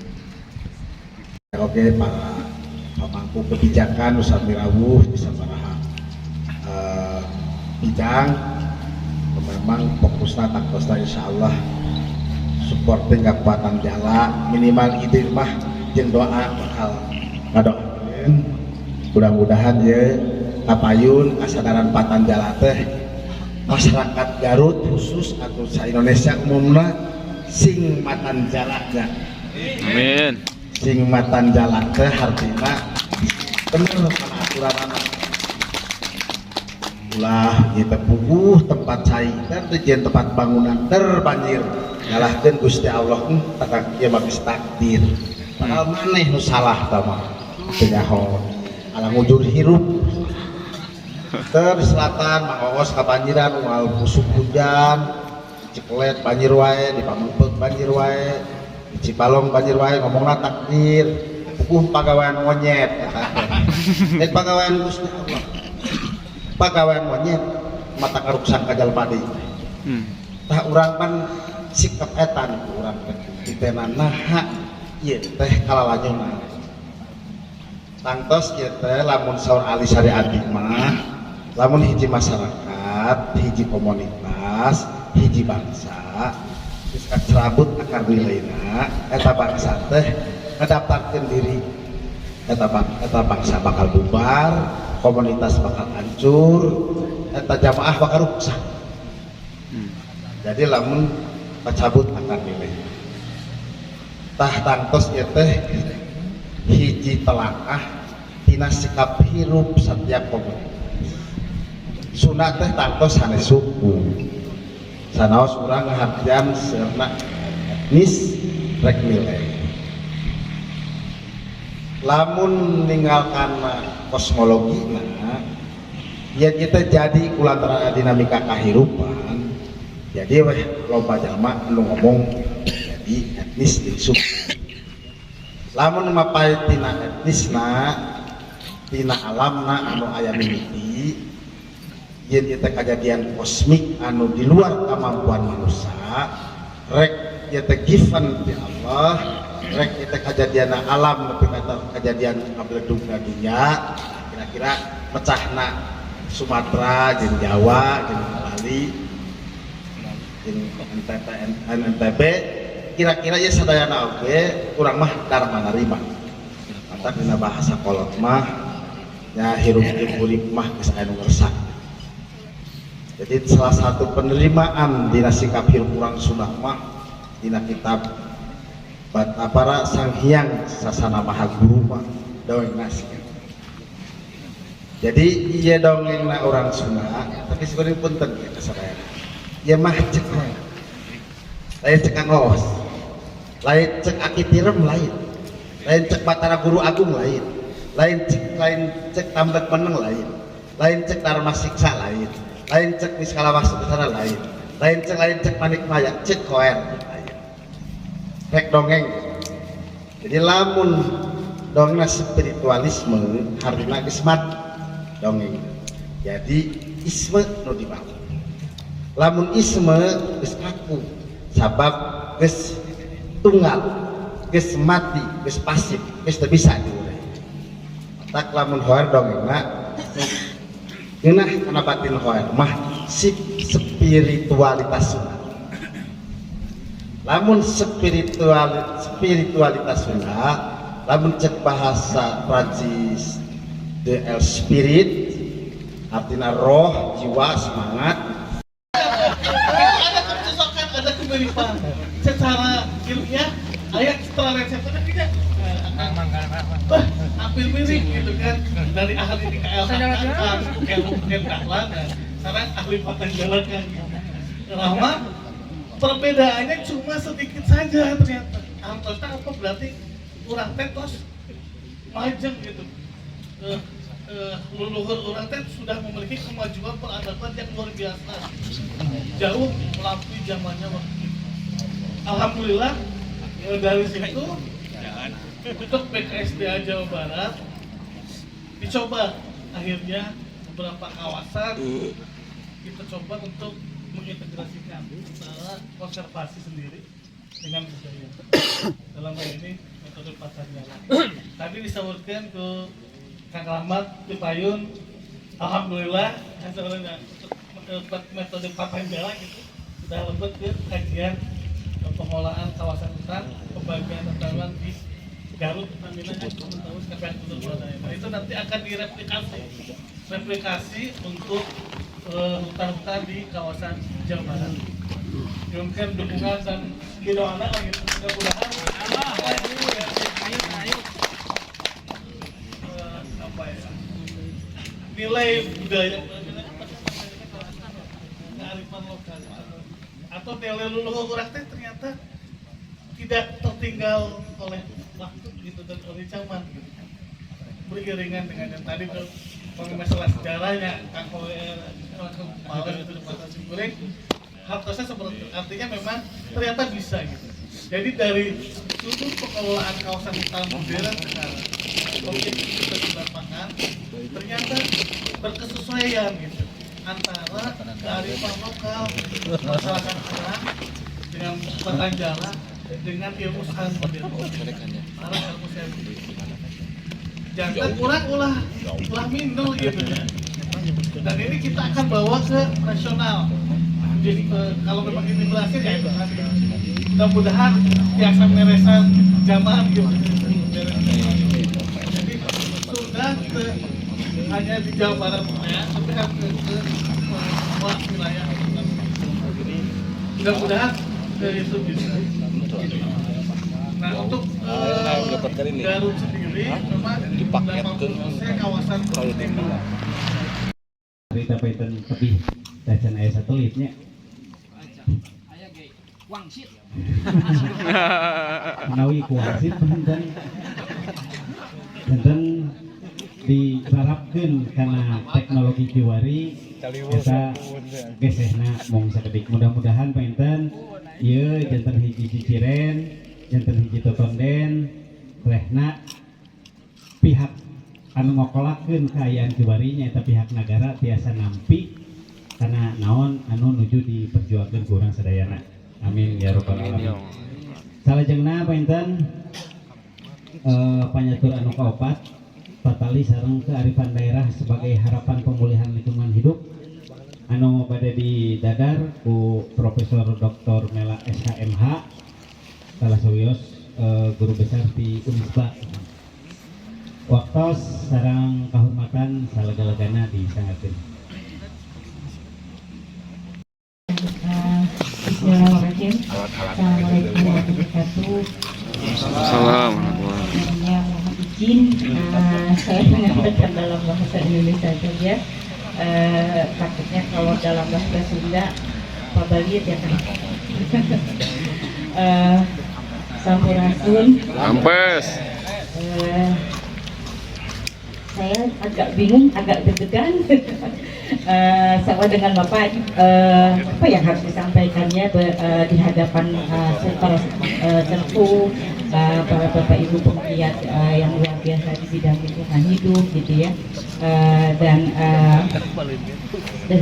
Oke para pemangku kebijakan nu sami rawuh di sabaraha bidang memang fokusna takosna insyaallah supporting kakuatan jala minimal ide mah jeung doa bakal ngadoakeun mudah-mudahan ya kapayun kasadaran patan jala teh masyarakat Garut khusus atau se-Indonesia umumna sing matan jalaknya. Amin. Sing matan jalak teh artina bener kana aturanana. Ulah kita puguh tempat cai dan jeung tempat bangunan terbanjir. Nyalahkeun Gusti Allah takak ieu mah geus takdir. Padahal maneh nu salah tah mah. Teu nyaho. Ala ngujur hirup. Ter selatan mangos kabanjiran moal busuk hujan Ciklet banjir wae di Pamengpeuk banjir wae di Cipalong banjir wae ngomongna takdir pagawean monyet dan pagawean Gusti Allah pagawean monyet mata karuksan kajal padi tah urang pan sikap etan urang ditena naha ieu teh kalalanyona tangtos ieu teh lamun saur ali syariat mah lamun hiji masyarakat, hiji komunitas, hiji bangsa, terus serabut akar wilayahna, eta bangsa teh ngedaftarkeun diri, eta bangsa bakal bubar, komunitas bakal hancur, eta jamaah bakal rusak. Jadi lamun cabut akar wilayah, tah tangtos ieu teh hiji telakah tina sikap hirup setiap komunitas. Sunat teh tangtos sanes suku sanaos urang ngaharjan serna etnis rek milih lamun ninggalkan kosmologi ya kita jadi kulantaran dinamika kahirupan jadi weh loba jalma anu ngomong jadi etnis di suku lamun mapai tina etnisna tina alamna anu aya mimiti yen ieu teh kejadian kosmik anu di luar kemampuan manusia rek ieu teh given ti Allah rek ieu teh kejadian alam nepi ka kejadian kabledug dunia kira-kira mecahna Sumatera jeung Jawa jeung Bali jeung NTB kira-kira ieu sadayana oge urang mah darma narima mantap dina bahasa kolot mah nya hirup jeung urip mah geus aya nu ngersak. Jadi salah satu penerimaan dina sikap hirup urang Sunda mah dina kitab Batapara Sang Hyang Sasana Maha Guru mah dongeng nasihat. Jadi iya dongengna orang Sunda tapi sebenarnya punten ya sadaya. Ieu mah cek lain cek angos. Lain cek Aki Tirem lain. Lain cek Batara Guru Agung lain. Lain cek Tambak Meneng lain. Lain cek Dharma Siksa lain. Lain cek Niskalawas Besara lain cek Manik Maya cek koer rek dongeng jadi lamun dongeng spiritualisme harina geus mati dongeng jadi isme nu dibangun lamun isme geus kaku sabab geus tunggal geus mati geus pasif geus teu bisa diurang tak lamun hoer dongengna Ngeunah kana batin hoer mah spiritualitas Sunda. lamun spiritualitas Sunda, lamun cek bahasa Prancis the spirit, artinya roh, jiwa, semangat. Ada kecocokan, ada kemiripan secara ilmiah. Ayat setelah resepnya tidak hampir mirip gitu kan, dari ahli di KLHK Ilmu Dahlan, sekarang ahli Patanjala kan. Lama perbedaannya cuma sedikit saja ternyata. Artosnya apa berarti kurang tetos majeng gitu. Leluhur orang teh sudah memiliki kemajuan peradaban yang luar biasa, jauh melampaui zamannya waktu itu. Alhamdulillah dari situ untuk BKSDA Jawa Barat dicoba akhirnya beberapa kawasan kita coba untuk mengintegrasikan antara konservasi sendiri dengan budaya. Dalam hal ini metode Patanjala. Tadi disawarkan ke Kang Rahmat di Payun, alhamdulillah hasilnya metode Patanjala gitu sudah lembut ke kajian pengolahan kawasan hutan, pembagian tanaman di Garut, Pertamina, terus KPH Gubernur Daya. Nah, itu nanti akan direplikasi untuk hutan-hutan di kawasan Jawa Barat. Mungkin dukungan dan doa lagi mudah-mudahan nilai budaya kearifan lokal atau nilai leluhur orang teh ternyata tidak tertinggal oleh waktu gitu dan oleh zaman gitu. Beriringan dengan yang tadi tuh masalah sejarahnya Kang Kepala itu di Pasar Cikuring, hartosnya seperti itu. Artinya memang ternyata bisa gitu. Jadi dari sudut pengelolaan kawasan hutan modern sekarang, objek kita dapatkan ternyata berkesesuaian gitu antara kearifan lokal masyarakat orang dengan Patanjala dengan ilmu sains modern. Arah ilmu sains. Jangan ulah minul gitu ya. Dan ini kita akan bawa ke nasional. Jadi kalau memang ini berhasil ya itu nanti. Mudah-mudahan biasa meresan zaman gitu. Jadi sudah hanya di Jawa Barat ya, tapi kan ke semua wilayah. Mudah-mudahan itu bisa. Nah untuk Garut sendiri memang dipaketkan kawasan pertimbangan. Cerita peten lebih dacan ayah satelitnya. Wangsit. Menawi kuangsit dan dirarapkeun karena teknologi kiwari kita gesehna mong sakedik. Mudah-mudahan penten ieu janten hiji ciciren, janten hiji totonden rehna pihak anu ngokolakeun kaayaan kiwari nyaeta pihak nagara tiasa nampi karena naon anu nuju diperjuangkeun ku urang sadayana. Amin ya rabbal alamin. Salajengna penten panyatur anu kaopat patali sareng kearifan daerah sebagai harapan pemulihan lingkungan hidup anu bade di dadar ku Profesor Dr. Mela SHMH salah sawios guru besar di Unisba. Waktos sareng kahormatan salagalagana disangakeun. Bismillahirrahmanirrahim. Assalamualaikum warahmatullahi wabarakatuh. Yang mohon izin saya menyampaikan dalam bahasa Indonesia saja. Takutnya kalau dalam bahasa Sunda Pak Baliet ya kan. Sampurasun. Ampes. Saya agak bingung, agak deg-degan sama dengan Bapak apa yang harus disampaikannya di hadapan para sertu para Bapak Ibu pegiat yang luar biasa di bidang lingkungan hidup gitu ya, dan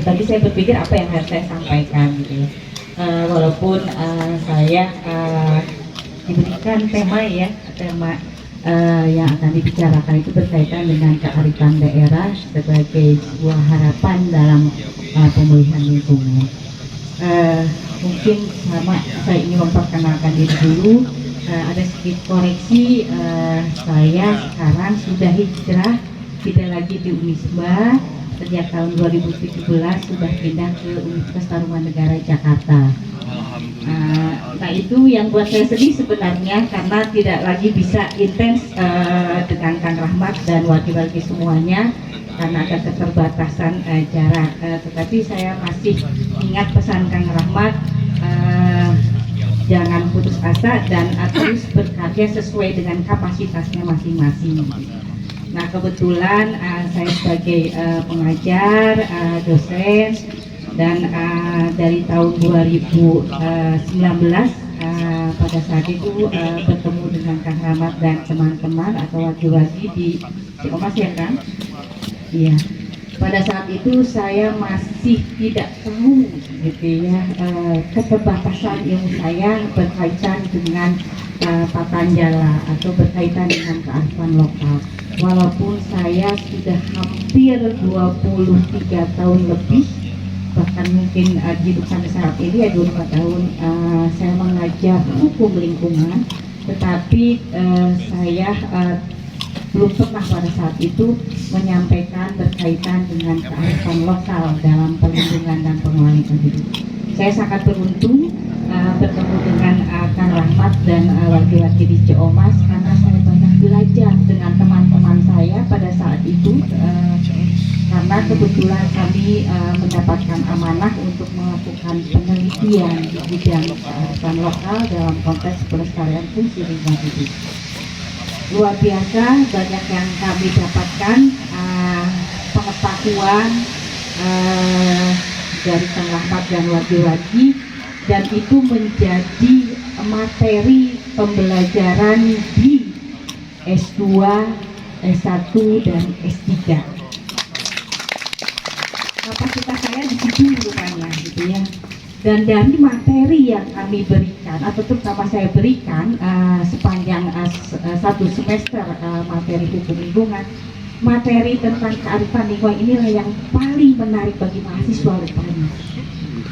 tadi saya berpikir apa yang harus saya sampaikan gitu ya, walaupun saya diberikan tema yang akan dibicarakan itu berkaitan dengan kearifan daerah sebagai sebuah harapan dalam pemulihan lingkungan. mungkin sama saya ingin memperkenalkan diri dulu. Ada sedikit koreksi, saya sekarang sudah hijrah, tidak lagi di Unisba. Sejak tahun 2017 sudah pindah ke Universitas Tarumanegara Jakarta. Nah itu yang buat saya sedih sebenarnya, karena tidak lagi bisa intens dengan Kang Rahmat dan wakil-wakil semuanya karena ada keterbatasan jarak. Tetapi saya masih ingat pesan Kang Rahmat, jangan putus asa dan terus bekerja sesuai dengan kapasitasnya masing-masing. Nah kebetulan saya sebagai pengajar, dosen, dan dari tahun 2019 pada saat itu bertemu dengan Kang Rahmat dan teman-teman atau waki-waki di Ciomas ya Kang? Iya. Pada saat itu saya masih tidak tahu gitu ya keterbatasan ilmu saya berkaitan dengan tata jala atau berkaitan dengan kearifan lokal. Walaupun saya sudah hampir 23 tahun lebih, bahkan mungkin hidup sampai saat ini ya 24 tahun saya mengajar hukum lingkungan, tetapi saya belum pernah pada saat itu menyampaikan berkaitan dengan kearifan lokal dalam perlindungan dan pengelolaan hidup. Saya sangat beruntung bertemu dengan Kang Rahmat dan wakil-wakil di Ciomas, karena saya banyak belajar dengan teman-teman saya pada saat itu, karena kebetulan kami mendapatkan amanah untuk melakukan penelitian di bidang kearifan lokal dalam konteks pelestarian fungsi lingkungan hidup. Luar biasa banyak yang kami dapatkan pengetahuan dari Kang Rahmat dan wakil-wakil, dan itu menjadi materi pembelajaran di S2, S1, dan S3. Kapasitas saya di situ rupanya gitu ya. Dan dari materi yang kami berikan atau terutama saya berikan sepanjang satu semester materi hukum lingkungan, materi tentang kearifan lingkungan inilah yang paling menarik bagi mahasiswa rupanya.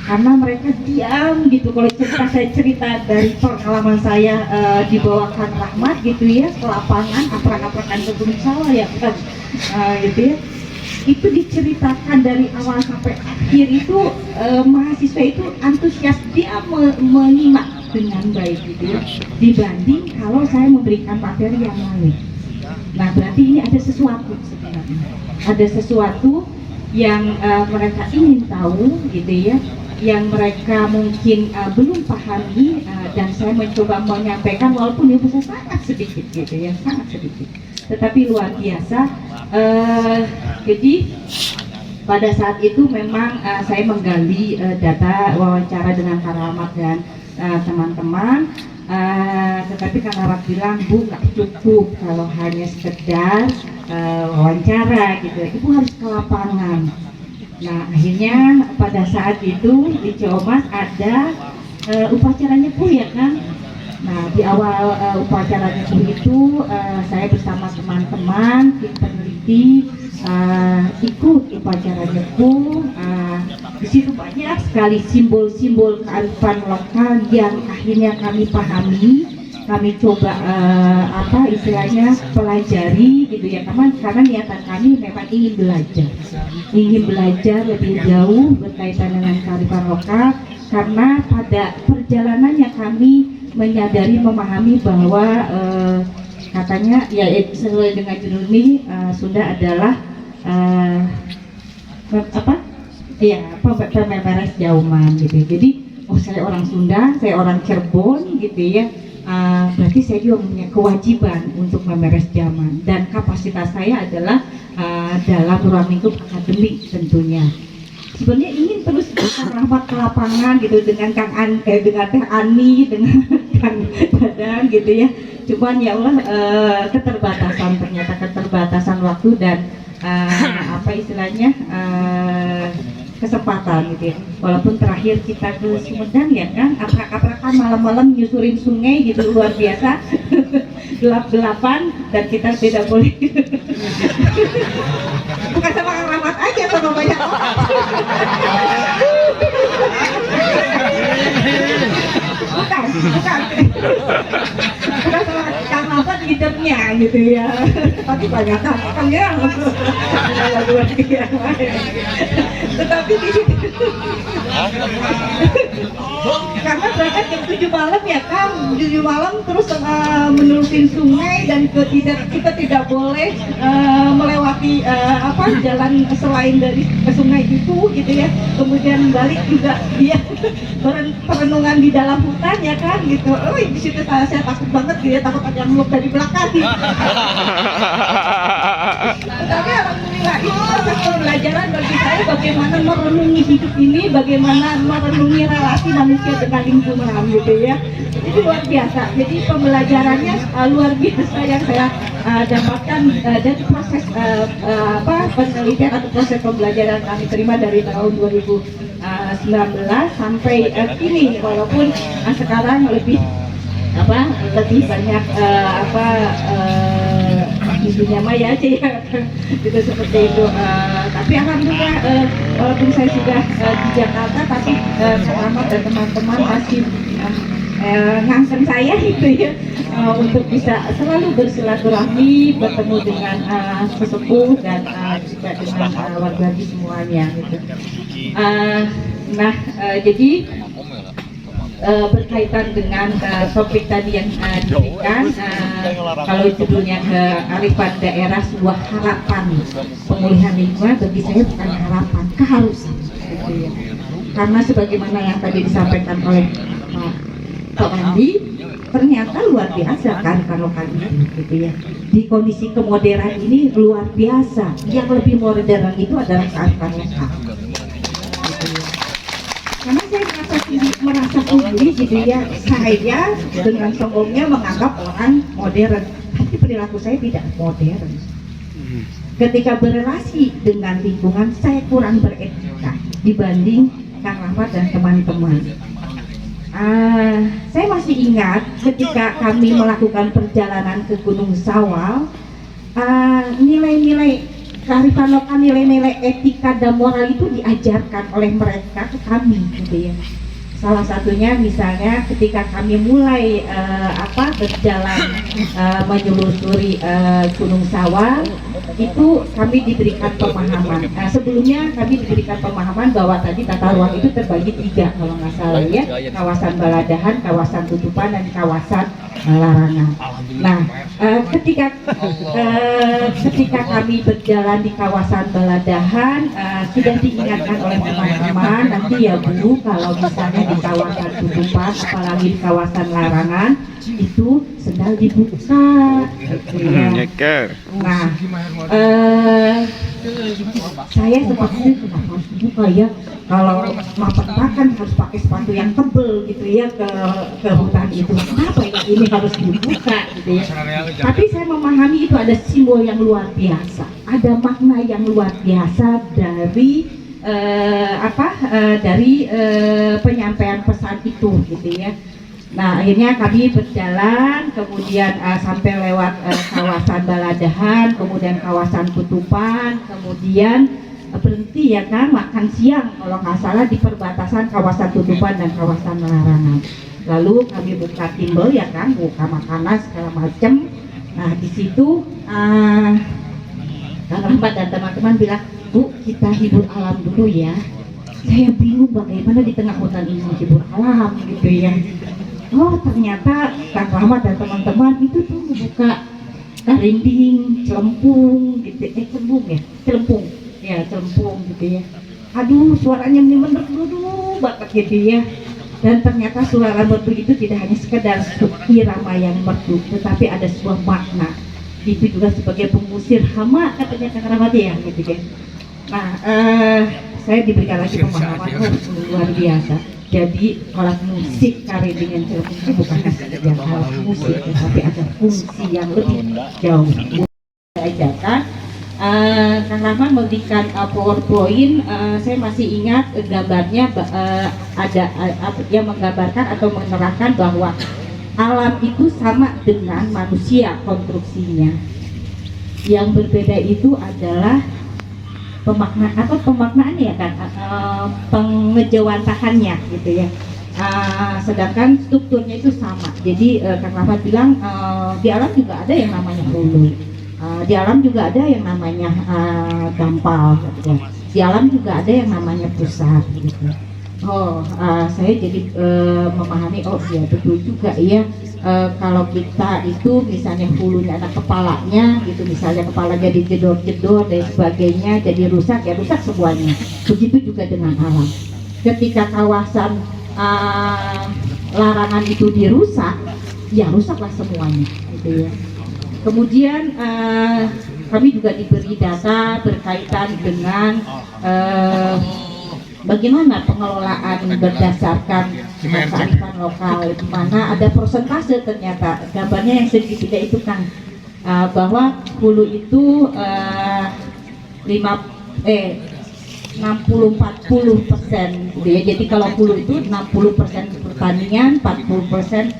Karena mereka diam gitu kalau saya cerita dari pengalaman saya di bawah Kang Rahmat gitu ya, ke lapangan aprak-aprakan kebun sawah ya kan, gitu ya. Itu diceritakan dari awal sampai akhir itu mahasiswa itu antusias, dia menyimak dengan baik gitu ya, dibanding kalau saya memberikan materi yang lain. Nah berarti ini ada sesuatu sebenarnya, ada sesuatu yang mereka ingin tahu gitu ya, yang mereka mungkin belum pahami, dan saya mencoba menyampaikan walaupun ilmu saya sangat sedikit gitu ya, sangat sedikit, tetapi luar biasa. Jadi pada saat itu memang saya menggali data wawancara dengan Kang Rahmat dan teman-teman, tetapi Kang Rahmat bilang, Bu, nggak cukup kalau hanya sekedar wawancara gitu, Ibu harus ke lapangan. Nah akhirnya pada saat itu di Ciomas ada upacaranya Bu ya kan. Nah di awal upacaranya Bu itu saya bersama teman-teman tim peneliti ikut upacaranya Bu. Di situ banyak sekali simbol-simbol kearifan lokal yang akhirnya kami pahami. Kami coba apa istilahnya pelajari gitu ya, karena niatan kami memang ingin belajar lebih jauh berkaitan dengan kearifan lokal, karena pada perjalanannya kami menyadari, memahami bahwa katanya ya sesuai dengan judul ini, Sunda adalah pemeres jauman gitu. Jadi saya orang Sunda, saya orang Cirebon gitu ya. Berarti saya juga punya kewajiban untuk memeres zaman, dan kapasitas saya adalah dalam ruang lingkup akademik tentunya. Sebenarnya ingin terus rapat ke lapangan gitu dengan dengan Teh Ani, dengan Kang Dadang gitu ya. Cuman ya Allah ternyata keterbatasan waktu dan apa istilahnya kesempatan gitu ya. Walaupun terakhir kita ke Sumedang ya kan, aprak-aprakan malam-malam nyusurin sungai gitu, luar biasa. Gelap-gelapan, dan kita tidak boleh bukan sama Kang Rahmat aja, sama banyak orang. bukan sama Kang Ahmad leadernya gitu ya, tapi banyak kan ya, tetapi di situ karena berangkat jam 7 malam ya Kang, 7 malam terus menerusin sungai dan kita tidak boleh melewati jalan selain dari sungai itu gitu ya. Kemudian balik juga dia perenungan di dalam hutan ya kan gitu. Oh di situ saya takut banget gitu ya, takut ada yang meluk dari belakang gitu. Tapi alhamdulillah itu proses pembelajaran bagi saya bagaimana merenungi hidup ini, bagaimana merenungi relasi manusia dengan lingkungan gitu ya. Itu luar biasa. Jadi pembelajarannya luar biasa yang saya dapatkan dari proses penelitian atau proses pembelajaran kami terima dari tahun 2019 sampai kini, walaupun sekarang lebih banyak isunya maya aja ya gitu seperti itu. Tapi alhamdulillah walaupun saya sudah di Jakarta, tapi Keramat dan teman-teman masih ngangsen saya gitu ya untuk bisa selalu bersilaturahmi, bertemu dengan sesepuh dan juga dengan warga di semuanya gitu. Jadi berkaitan dengan topik tadi yang diberikan, kalau judulnya kearifan daerah sebuah harapan pemulihan lingkungan, bagi saya bukan harapan, keharusan gitu ya. Karena sebagaimana yang tadi disampaikan oleh Pak Andi, ternyata luar biasa kearifan lokal ini gitu ya. Di kondisi kemodernan ini luar biasa, yang lebih modern itu adalah kearifan lokal gitu ya. Karena saya merasa sendiri gitu ya, saya dengan sombongnya menganggap orang modern, tapi perilaku saya tidak modern. Ketika berrelasi dengan lingkungan, saya kurang beretika dibanding Kang Rahmat dan teman-teman. Saya masih ingat ketika kami melakukan perjalanan ke Gunung Sawal, nilai-nilai kearifan lokal, nilai-nilai etika dan moral itu diajarkan oleh mereka ke kami gitu ya. Salah satunya misalnya ketika kami mulai berjalan menyelusuri Gunung Sawal, itu kami diberikan pemahaman. Sebelumnya kami diberikan pemahaman bahwa tadi tata ruang itu terbagi 3 kalau nggak salah ya, kawasan Baladahan, kawasan Tutupan, dan kawasan Larangan. Nah, ketika kami berjalan di kawasan Baladahan, sudah diingatkan oleh teman-teman, nanti ya Bu, kalau misalnya di kawasan Tutupan, apalagi di kawasan Larangan, itu sendal dibuka gitu ya. Nah, saya seperti kenapa harus dibuka ya, kalau makan harus pakai sepatu yang tebel gitu ya ke hutan itu, kenapa ya ini harus dibuka gitu ya. Tapi saya memahami itu ada simbol yang luar biasa, ada makna yang luar biasa dari penyampaian pesan itu gitu ya. Nah, akhirnya kami berjalan, kemudian sampai lewat kawasan Baladahan, kemudian kawasan Tutupan, kemudian berhenti ya kan, makan siang kalau nggak salah di perbatasan kawasan Tutupan dan kawasan Larangan. Lalu kami buka timbel ya kan, buka makanan segala macam. Nah, di situ Kang Rahmat dan teman-teman bilang, Bu, kita hibur alam dulu ya. Saya bingung bagaimana di tengah hutan ini hibur alam gitu ya. Oh, ternyata Kang Rahmat dan teman-teman itu tuh membuka rinding, celempung gitu, celempung gitu ya. Aduh, suaranya merdu banget gitu ya. Dan ternyata suara merdu itu tidak hanya sekedar irama yang merdu, tetapi ada sebuah makna. Itu juga sebagai pengusir hama, katanya Kang Rahmat ya gitu ya. Nah, saya diberikan lagi pemahaman luar biasa. Jadi alat musik tari dengan celempung itu bukan sekedar alat musik, tetapi ada fungsi yang lebih jauh. Saya ajarkan, Kang Rahmat memberikan PowerPoint. Saya masih ingat gambarnya ada yang menggambarkan atau menerangkan bahwa alam itu sama dengan manusia konstruksinya. Yang berbeda itu adalah pemaknaan ya kan, pengejawantahannya gitu ya. sedangkan strukturnya itu sama. Jadi Kang Rahmat bilang di alam juga ada yang namanya hulu, di alam juga ada yang namanya dampal, gitu. Di alam juga ada yang namanya pusat, gitu. Saya jadi memahami, oh ya betul juga ya. Kalau kita itu misalnya hulunya ada kepalanya gitu, misalnya kepalanya dijedor-jedor dan sebagainya jadi rusak, ya rusak semuanya. Begitu juga dengan alam. Ketika kawasan larangan itu dirusak, ya rusaklah semuanya gitu ya. Kemudian kami juga diberi data berkaitan dengan bagaimana pengelolaan berdasarkan kearifan lokal, di mana ada persentase ternyata gambarnya yang segitiga itu kan, bahwa hulu itu 60-40% gitu ya. Jadi kalau hulu itu 60% pertanian, 40%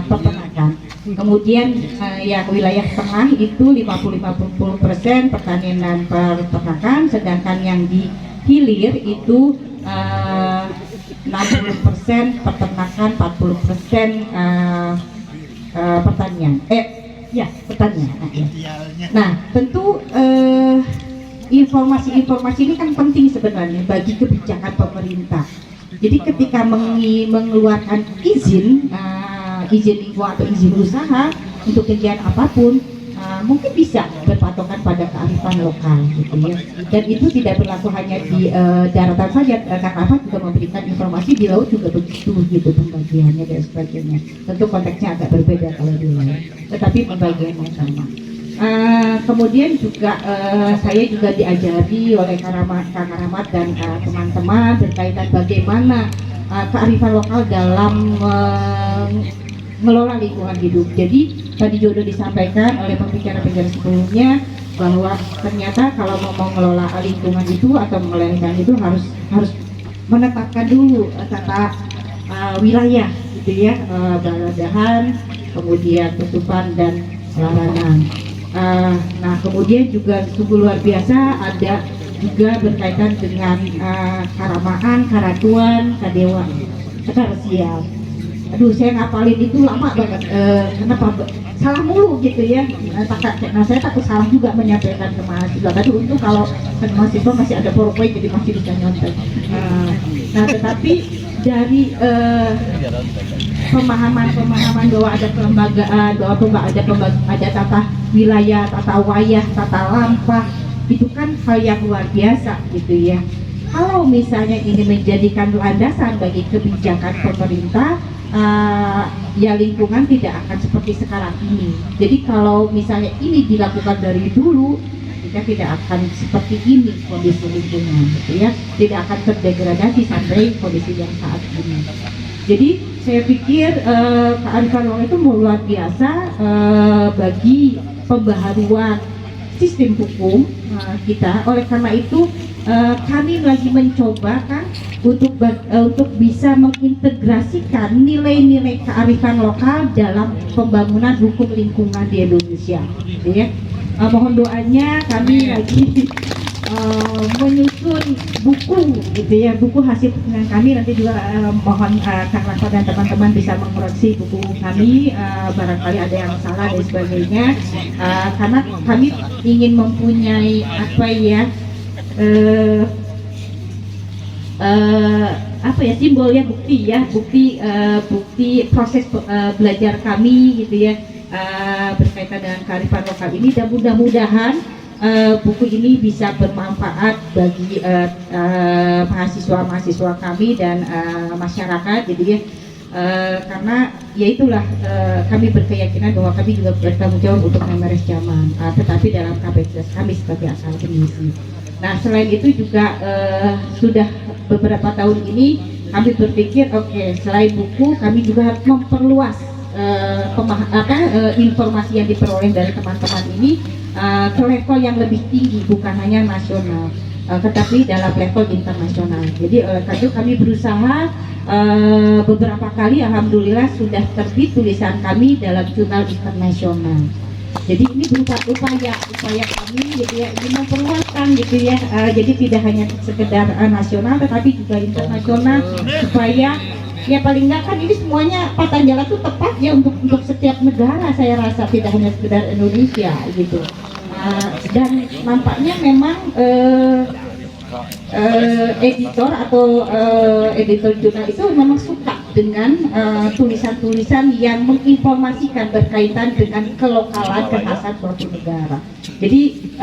peternakan. Kemudian yang wilayah tengah itu 50-50% pertanian dan peternakan, sedangkan yang di hilir itu 60% peternakan, 40% pertanian. Pertanian. Nah, tentu informasi-informasi ini kan penting sebenarnya bagi kebijakan pemerintah. Jadi ketika mengeluarkan izin lingkungan atau izin usaha untuk kegiatan apapun, mungkin bisa berpatokan pada kearifan lokal gitu ya. Dan itu tidak berlaku hanya di daratan saja. Kang Rahmat juga memberikan informasi di laut juga begitu gitu pembagiannya dan sebagainya. Tentu konteksnya agak berbeda kalau di laut, tetapi pembagiannya sama. Kemudian juga saya juga diajari oleh Kang Rahmat dan teman-teman berkaitan bagaimana kearifan lokal dalam mengelola lingkungan hidup. Jadi tadi juga disampaikan oleh pembicara-pembicara sebelumnya bahwa ternyata kalau mau mengelola lingkungan itu atau mengelola itu harus menetapkan dulu tata wilayah gitu ya, baladahan, kemudian tutupan dan larangan. Nah kemudian juga sungguh luar biasa ada juga berkaitan dengan karamaan, karatuan, kadewa, karasial. Aduh, saya ngapalin itu lama banget, kenapa salah mulu gitu ya. Nah saya takut salah juga menyampaikan ke mahasiswa. Tapi untung kalau ke mahasiswa masih ada PowerPoint jadi masih bisa nyontek. Nah tetapi dari pemahaman bahwa ada kelembagaan, bahwa ada tata wilayah, tata wayah, tata lampah, itu kan hal yang luar biasa gitu ya. Kalau misalnya ini menjadikan landasan bagi kebijakan pemerintah, ya lingkungan tidak akan seperti sekarang ini. Jadi kalau misalnya ini dilakukan dari dulu, kita tidak akan seperti ini kondisi lingkungan gitu ya, tidak akan terdegradasi sampai kondisi yang saat ini. Jadi saya pikir kearifan lokal itu luar biasa bagi pembaharuan sistem hukum kita. Oleh karena itu kami lagi mencoba kan untuk bisa mengintegrasikan nilai-nilai kearifan lokal dalam pembangunan hukum lingkungan di Indonesia gitu ya. Mohon doanya, kami lagi menyusun buku gitu ya, buku hasil dengan kami. Nanti juga mohon Kang Rahmat dan teman-teman bisa mengoreksi buku kami, barangkali ada yang salah dan sebagainya, karena kami ingin mempunyai apa ya, simbolnya bukti proses belajar kami gitu ya, berkaitan dengan kearifan lokal ini. Dan mudah-mudahan buku ini bisa bermanfaat bagi mahasiswa kami dan masyarakat gitu ya, karena ya itulah kami berkeyakinan bahwa kami juga bertanggung jawab untuk memeres zaman, tetapi dalam kapasitas kami sebagai akademisi. Nah selain itu juga sudah beberapa tahun ini kami berpikir selain buku kami juga harus memperluas informasi yang diperoleh dari teman-teman ini ke level yang lebih tinggi, bukan hanya nasional tetapi dalam level internasional. Jadi oleh karena itu kami berusaha beberapa kali, alhamdulillah sudah terbit tulisan kami dalam jurnal internasional. Jadi ini berupa upaya kami gitu ya, ini memperluaskan gitu ya, jadi tidak hanya sekedar nasional tetapi juga internasional, supaya Ya paling nggak kan ini semuanya Patanjala tuh tepat ya untuk setiap negara, saya rasa tidak hanya sekedar Indonesia gitu. Dan nampaknya memang editor atau editor jurnal itu memang suka dengan tulisan-tulisan yang menginformasikan berkaitan dengan kelokalan kekhasan suatu negara. Jadi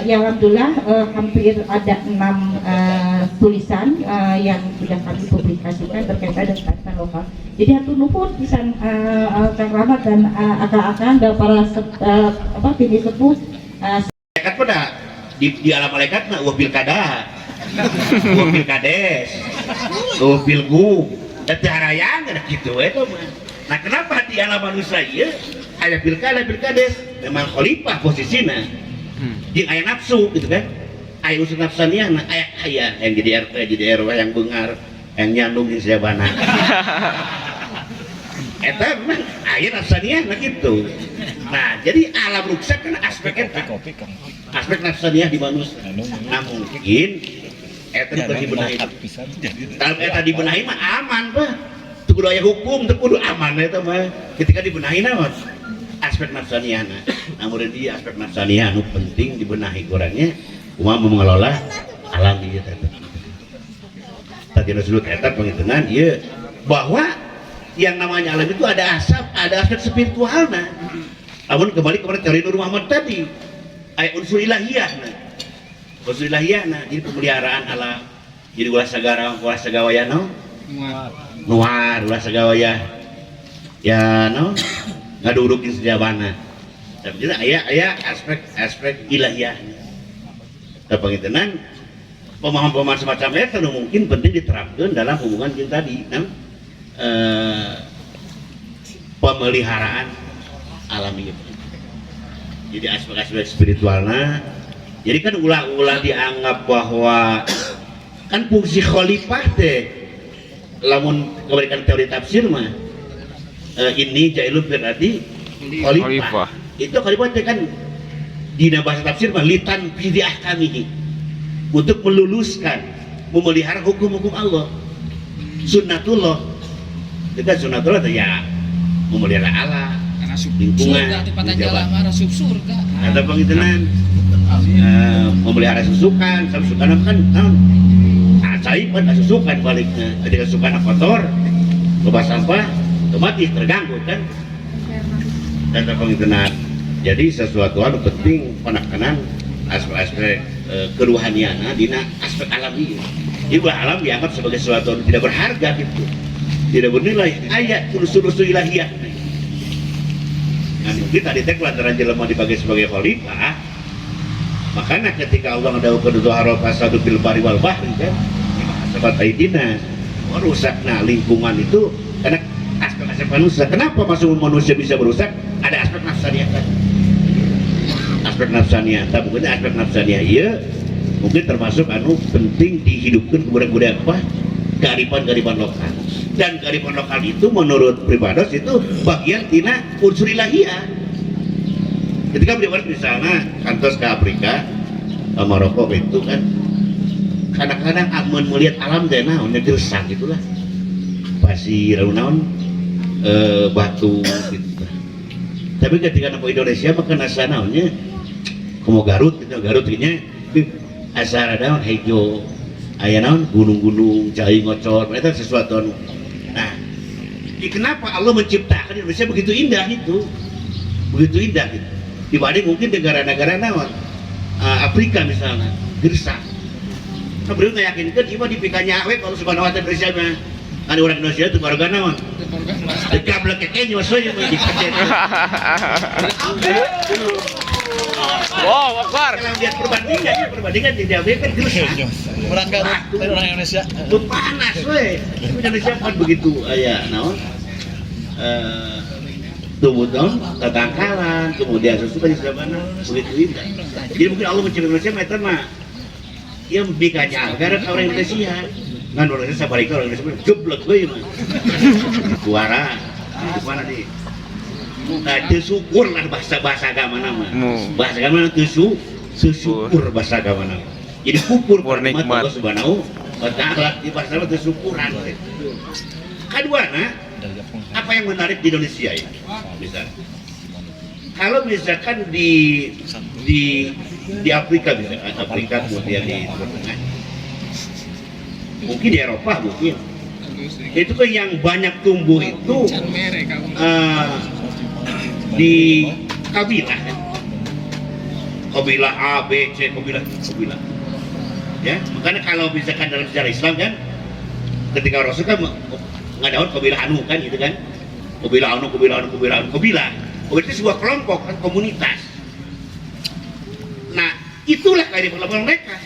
ya alhamdulillah hampir ada 6 tulisan yang sudah kami publikasikan berkaitan dengan kekhasan lokal. Jadi hatur nuhun pisan Kang Rahmat dan akang-akang dan para bini sepuh. Malaikat pada di alam malaikat mah pilkada, pilkades, pilgub, dan tiharayang gitu itu mah. Nah kenapa di alam manusia ya ada pilkada, pilkades, memang khalifah posisinya, yang ayah nafsu gitu kan, ayah unsur nafsaniah, nah ayah yang jadi RT, jadi RW yang bengar, yang nyandung di sebana. Eta memang ayah nafsaniah nah gitu. Nah jadi alam rusak kan aspeknya aspek nafsaniah di manusia. Nah mungkin eta dibenahi. Kalau eta dibenahi mah aman pak. Itu kudu aya hukum, itu kudu aman eta mah. Ketika dibenahi naon aspek nafsaniah. Namun di aspek nafsaniah anu penting dibenahi kurangnya kumaha mengelola alam ieu teh. Tadi disebut eta penghitungan ieu bahwa yang namanya alam itu ada asap, ada aspek spiritualnya. Namun kembali kepada teori Nur Muhammad tadi, ayat unsur ilahiyah, unsur ilahiyah, jadi pemeliharaan alam, jadi ulah sagawaya no, nuar ulah sagawaya, ya no, ngadudukin sejabana. Tapi jadi ayat aspek ilahiyah. Tapi pengintinan pemahaman semacam itu mungkin penting diterapkan dalam hubungan kita tadi, pemeliharaan alami. Jadi aspek-aspek spiritualnya, jadi kan ulah dianggap bahwa kan fungsi khalifah teh, lamun kebalikan teori tafsir mah ini jailu berarti khalifah. Itu khalifah teh kan di bahasa tafsir mah litan fi ahkamihi, untuk meluluskan, memelihara hukum-hukum Allah, sunnatullah. Itu kan sunnatullah itu ya memelihara Allah, lingkungan, ada pengintinan, memelihara susukan kan ajaib kan susukan baliknya. Ketika susukan kotor, loba sampah, otomatis terganggu kan. Dan pengintinan. Jadi sesuatu yang penting penekanan aspek-aspek keruhaniana dina aspek alami. Jadi alam dianggap sebagai sesuatu yang tidak berharga gitu, tidak bernilai. Ayat unsur ilahiyah. Nah, mungkin tadi teh lantaran jelema dibagi sebagai khalifah, makanya ketika Allah mendahulukan zuhara fasadu fil bari wal bahri kan, sahabat aidina merusakna lingkungan itu karena aspek-aspek manusia. Kenapa masuk manusia bisa merusak? Ada aspek nafsaniah kan? Aspek nafsaniah, tapi mungkin aspek nafsaniah iya mungkin termasuk anu penting dihidupkan budaya apa? Kearifan lokal. Dan kearifan lokal itu menurut Pribados itu bagian tina unsur ilahiyah. Ketika beliau misalnya kantos ke Afrika, Maroko itu kan kadang-kadang amun melihat alam teh naon gersang gitulah, pasir naon batu gitu. Tapi ketika ke Indonesia mah kena naonnya komo Garut gitu, Garut nya asal ada hijau, aya naon gunung-gunung, cai ngocor, itu sesuatu. Nah, kenapa Allah menciptakan Indonesia begitu indah itu, begitu indah gitu. Dibanding mungkin negara-negara naon Afrika misalnya, gersang. Nah, beliau meyakinkan cuma dipikanya we kalau subhanahu wa ta'ala Indonesia mah ada orang Indonesia itu warga naon. Degablek kekenya soalnya mah dipikir. Wow, Akbar. Kalau lihat perbandingan di Jawa kan gersang. Orang Garut, orang Indonesia. Itu panas we. Indonesia kan begitu aya naon tubuh dong, ketangkalan, kemudian susukan di mana begitu indah. Jadi mungkin Allah menciptakan Indonesia meter mah yang bikanya gara orang Indonesia ngan orang Indonesia balik orang Indonesia jeblek we mah suara di mana nih. Nah, syukur lah bahasa agama nama. Bahasa agama itu syukur bahasa agama nama. Jadi kupur nikmat Allah Subhanahu wa ta'ala di bahasa itu syukuran. Kedua, apa yang menarik di Indonesia ini? Misalnya, kalau misalkan di Afrika, misalkan Afrika kemudian di Timur Tengah, mungkin di Eropa mungkin itu kan yang banyak tumbuh itu di kabilah, kabilah A, B, C, kabilah. Ya, makanya kalau misalkan dalam sejarah Islam kan, ketika Rasul kan ngadawan kabilah anu kan gitu kan, kabilah kabilah itu sebuah kelompok kan, komunitas. Nah itulah kearifan mereka.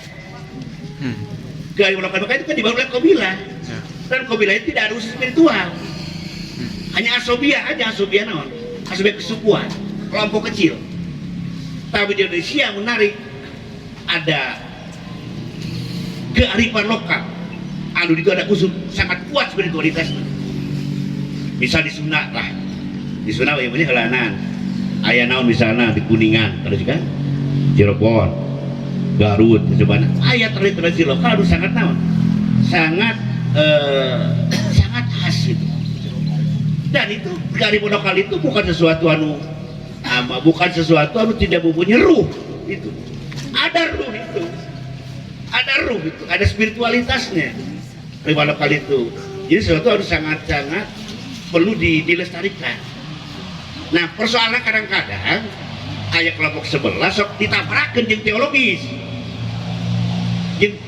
Kearifan mereka itu kan dibangun oleh kabilah, dan kabilah itu tidak ada unsur spiritual, hanya asobiah naon, asobiah kesukuan, kelompok kecil. Tapi di Indonesia menarik, ada kearifan lokal. Anu itu ada unsur sangat kuat spiritualitasnya. Bisa di Sunda lah, di Sunda yang punya helanan ayah naon misalnya di Kuningan terus kan, Cirebon, Garut, Subana ayah tradisi lokal itu sangat naon, sangat khas itu. Dan itu kearifan lokal itu bukan sesuatu anu tidak mempunyai ruh itu. Ada ruh itu, ada spiritualitasnya kearifan lokal itu. Jadi sesuatu harus sangat perlu dilestarikan. Nah persoalannya kadang-kadang ayat kelompok sebelah sok ditabrakan jeung teologis, jeung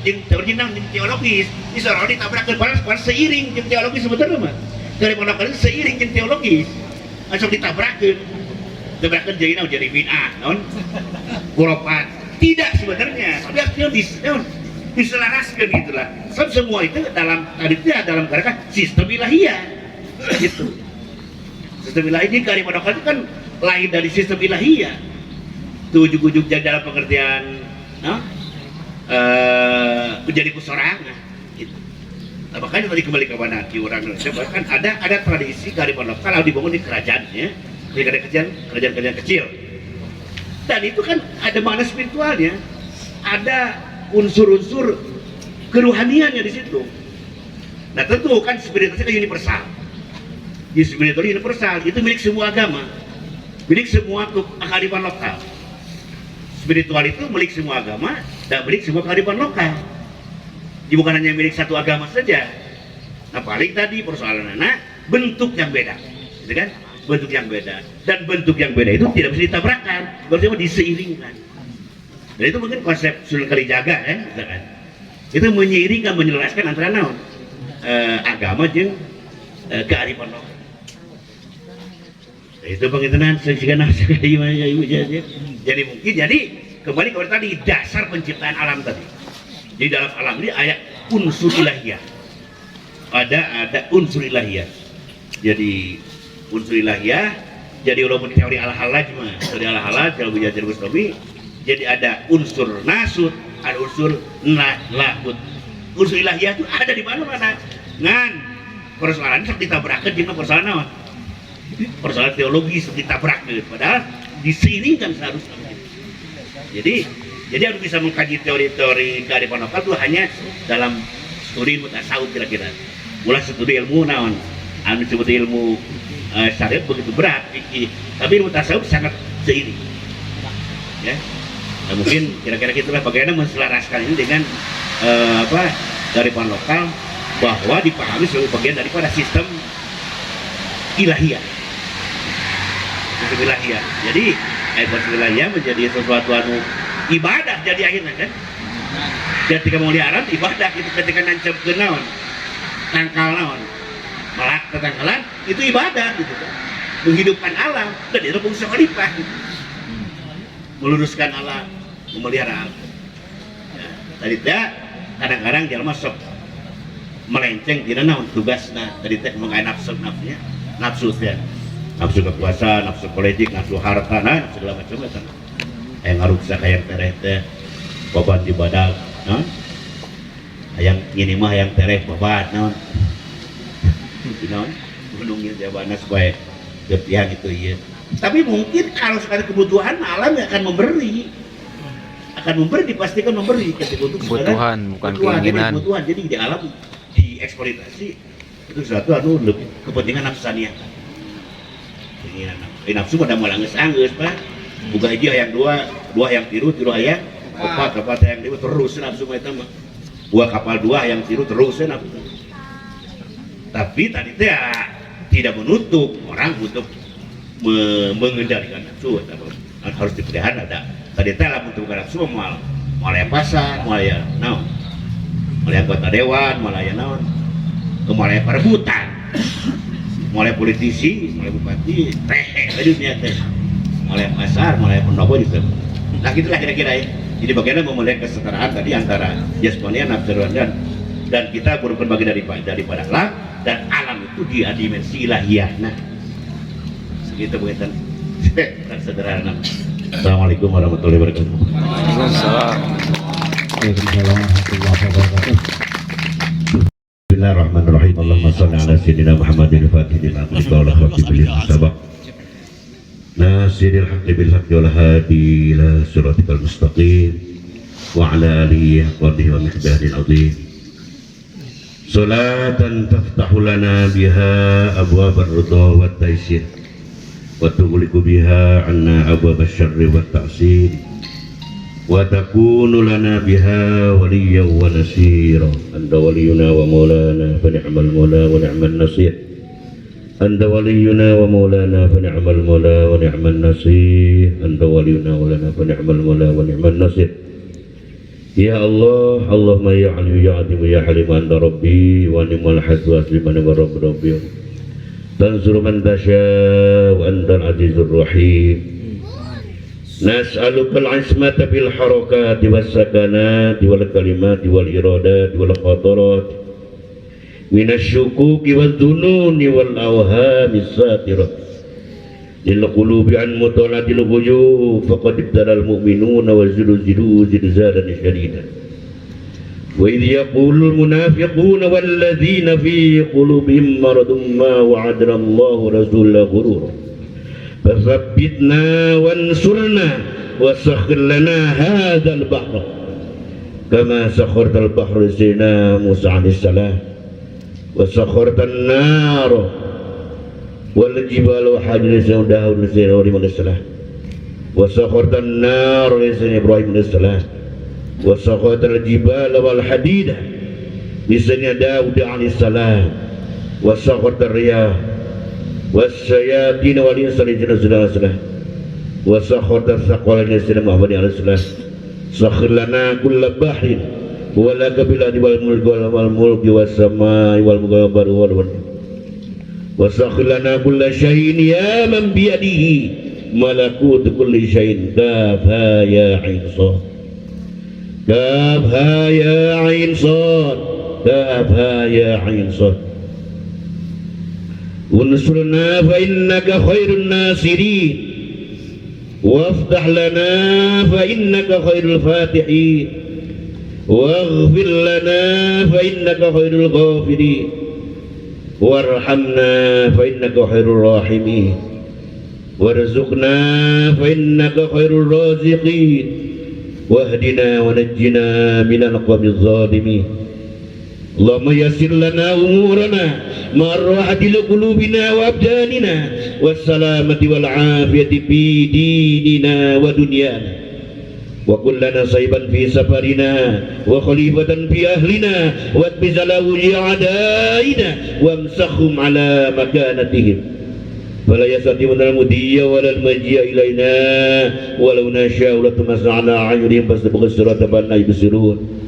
teologis disorot ditabrakan padahal seiring jeung teologis sebetulnya mah kearifan lokal itu seiring jeung teologis sok ditabrakan jadi bid'ah non khurafat tidak sebenarnya, tapi artinya diselaraskan gitulah. Semua itu dalam kerangka sistem ilahiyah gitu. Sistem ilahiyah ini kearifan lokal itu kan lahir dari sistem ilahiyah. Itu ujug-ujug dalam pengertian menjadi kusorangan gitu. Nah, makanya tadi kembali ke mana orang Indonesia bahkan ada tradisi kearifan lokal yang dibangun di kerajaan ya. Di kerajaan kecil, dan itu kan ada makna spiritualnya, ada unsur-unsur keruhaniannya di situ. Nah tentu kan spiritualitas kan universal, universal itu milik semua agama, milik semua kearifan lokal. Spiritual itu milik semua agama dan milik semua kearifan lokal. Jadi bukan hanya milik satu agama saja. Nah paling tadi persoalannya bentuk yang beda, gitu kan? Bentuk yang beda, dan bentuk yang beda itu tidak bisa ditabrakan, berarti diseiringkan. Dan itu mungkin konsep Sunan Kalijaga kan, itu menyeiringkan, menyelaraskan antara naon agama jeung kearifan lokal. Itu pengintenan sejenak jadi mungkin kembali kepada tadi dasar penciptaan alam tadi. Jadi dalam alam ini ayat unsur ilahiyah, ada unsur ilahiyah. Jadi unsur ilahiyah, jadi walaupun teori al-halaj kalau belajar Bustomi, jadi ada unsur nasut, ada unsur lahut. Unsur ilahiyah itu ada di mana-mana. Ngan persoalan sok ditabrakeun jeung persoalan naon? Persoalan teologis ditabrakeun, padahal diseiringkan seharusnya. Jadi harus bisa mengkaji teori-teori kearifan lokal itu hanya dalam studi mutasawuf kira-kira. Ulah studi ilmu naon? Anu disebut ilmu syariat begitu berat, tapi ilmu tasawuf sangat seiring. Ya, nah, mungkin kira-kira gitulah bagaimana menselaraskan ini dengan kearifan lokal bahwa dipahami sebagai bagian daripada sistem ilahiyah. Sistem ilahiyah. Jadi sistem ilahiyah menjadi sesuatu anu ibadah jadi akhirnya kan. Ketika mau diarah ibadah itu ketika nancap ke naon, tangkal naon. Melak ketangkalan itu ibadah gitu kan, menghidupkan alam, dan itu fungsi khalifah gitu. Meluruskan alam, memelihara alam. Ya, tadi kadang-kadang dia masuk melenceng tidak naon tugasnya tadi teh mengenai nafsu kekuasaan, nafsu politik, nafsu harta, nah segala macam itu yang ngaruksa kayak tereh teh babat di badak, yang ini mah yang tereh babat naon gunungnya jabana supaya getihan itu ya. Tapi mungkin kalau sekali kebutuhan alam akan memberi, dipastikan memberi ketika untuk kebutuhan bukan keinginan. Kebutuhan, jadi di alam dieksploitasi itu sesuatu anu lebih kepentingan nafsaniah. Nafsu pada mulai anggeus Pak. Buka hiji hayang dua yang tiru hayang opat hayang tiru terus nafsu mah eta mah. Dua kapal dua yang tiru terus nafsu. Tapi tadi teh tidak menutup orang untuk mengendalikan nafsu, harus dipelihara. Ada tadi teh lamun untuk nafsu moal aya pasar, moal aya naon, moal aya anggota dewan, moal aya naon, moal aya perebutan, moal aya politisi, moal aya bupati, dunia teh, moal aya pasar, moal aya pendopo gitu. Nah gitulah kira-kira ya. Jadi bagaimana memulai kesetaraan tadi antara jasmani, nafsu dan kita merupakan bagian daripada alam, dan alam itu di dimensi ilahiyah. Nah segitu begitu dan sederhana. Assalamualaikum warahmatullahi wabarakatuh. Bismillahirrahmanirrahim. Allahumma shalli ala sayyidina Muhammadin al-Fatih lima ughliqa wal khatimi lima sabaq. Nasiril haqqi bil haqqi wal hadi ila siratikal mustaqim wa ala alihi qadhihi wa miqdaril azim. Salatan taftahu lana biha abwabar ridha wat taysir wa tughliqu biha 'anna abwabasy syarri wat ta'sir wa takunu lana biha waliyyan wa nasira. Anta waliyuna wa maulana fa ni'mal maula wa ni'man nasir. Anta waliyuna wa maulana fa ni'mal maula wa ni'man nasir. Anta waliyuna wa maulana fa ni'mal maula wa ni'man nasir. Ya Allah, Allahumma ya alim ya adim ya halim anta rabbi wa ni'mal hasbu asliman wa rabbi tanzuru man tasya wa antal azizur rahim. Nas'aluka al-ismata bil harakati was sakanati wal kalimati wal iradati wal khatarat minasyukuki wal dununi wal awhami satirat lil qulubi an mutalatil ghuyub faqad ibtalal mu'minuna wa zilzilu zilzalan shadidan wa idh yaqulul munafiquna wal ladzina fi qulubihim maradun ma wa'adana Allahu rasulahu ghurura fathabbitna wansurna wasakhkhir lana hadzal bahra kama sakhartal bahra sina Musa alaihi salam wa sakhartan nar wal jibalu hadina Daud alaihi salam wa sakhartan nar li Ibrahim alaihi salam wa sakhartal jibala wal hadida li Daud alaihi salam wa sakhartar riyah wasyayatin wal insa li Rasulullah wa sakharta saqala li Muhammad alaihi salam sakhir lana kull bahrin wa la kabila wal mulki wal mulki was samai wal mughbar wal wa sakhir lana kull shay'in ya man bi yadihi malakut kulli shay'in kafha ya ain sad kafha ya ain sad kafha ya ain sad unsurna fa innaka khairun nasirin waftah lana fa innaka khairul fatihin waghfir lana fa innaka khairul ghafirin warhamna fa innaka khairur rahimin warzuqna fa innaka khairur raziqin wahdina wa najjina minal qawmiz zalimin. Allahumma yassir lana umurana marwahati qulubina wa abdanina wassalamati wal afiyati fi dinina wa dunyana wa kullana sayban fi safarina wa khalifatan fi ahlina wa bizalahu a'daina wamsakhum ala makanatihim fala yastati'una al-mudiyya wala al-majia ilaina walau nasha'u la tumasna ala a'yunihim fastabqa sirata banna yubsirun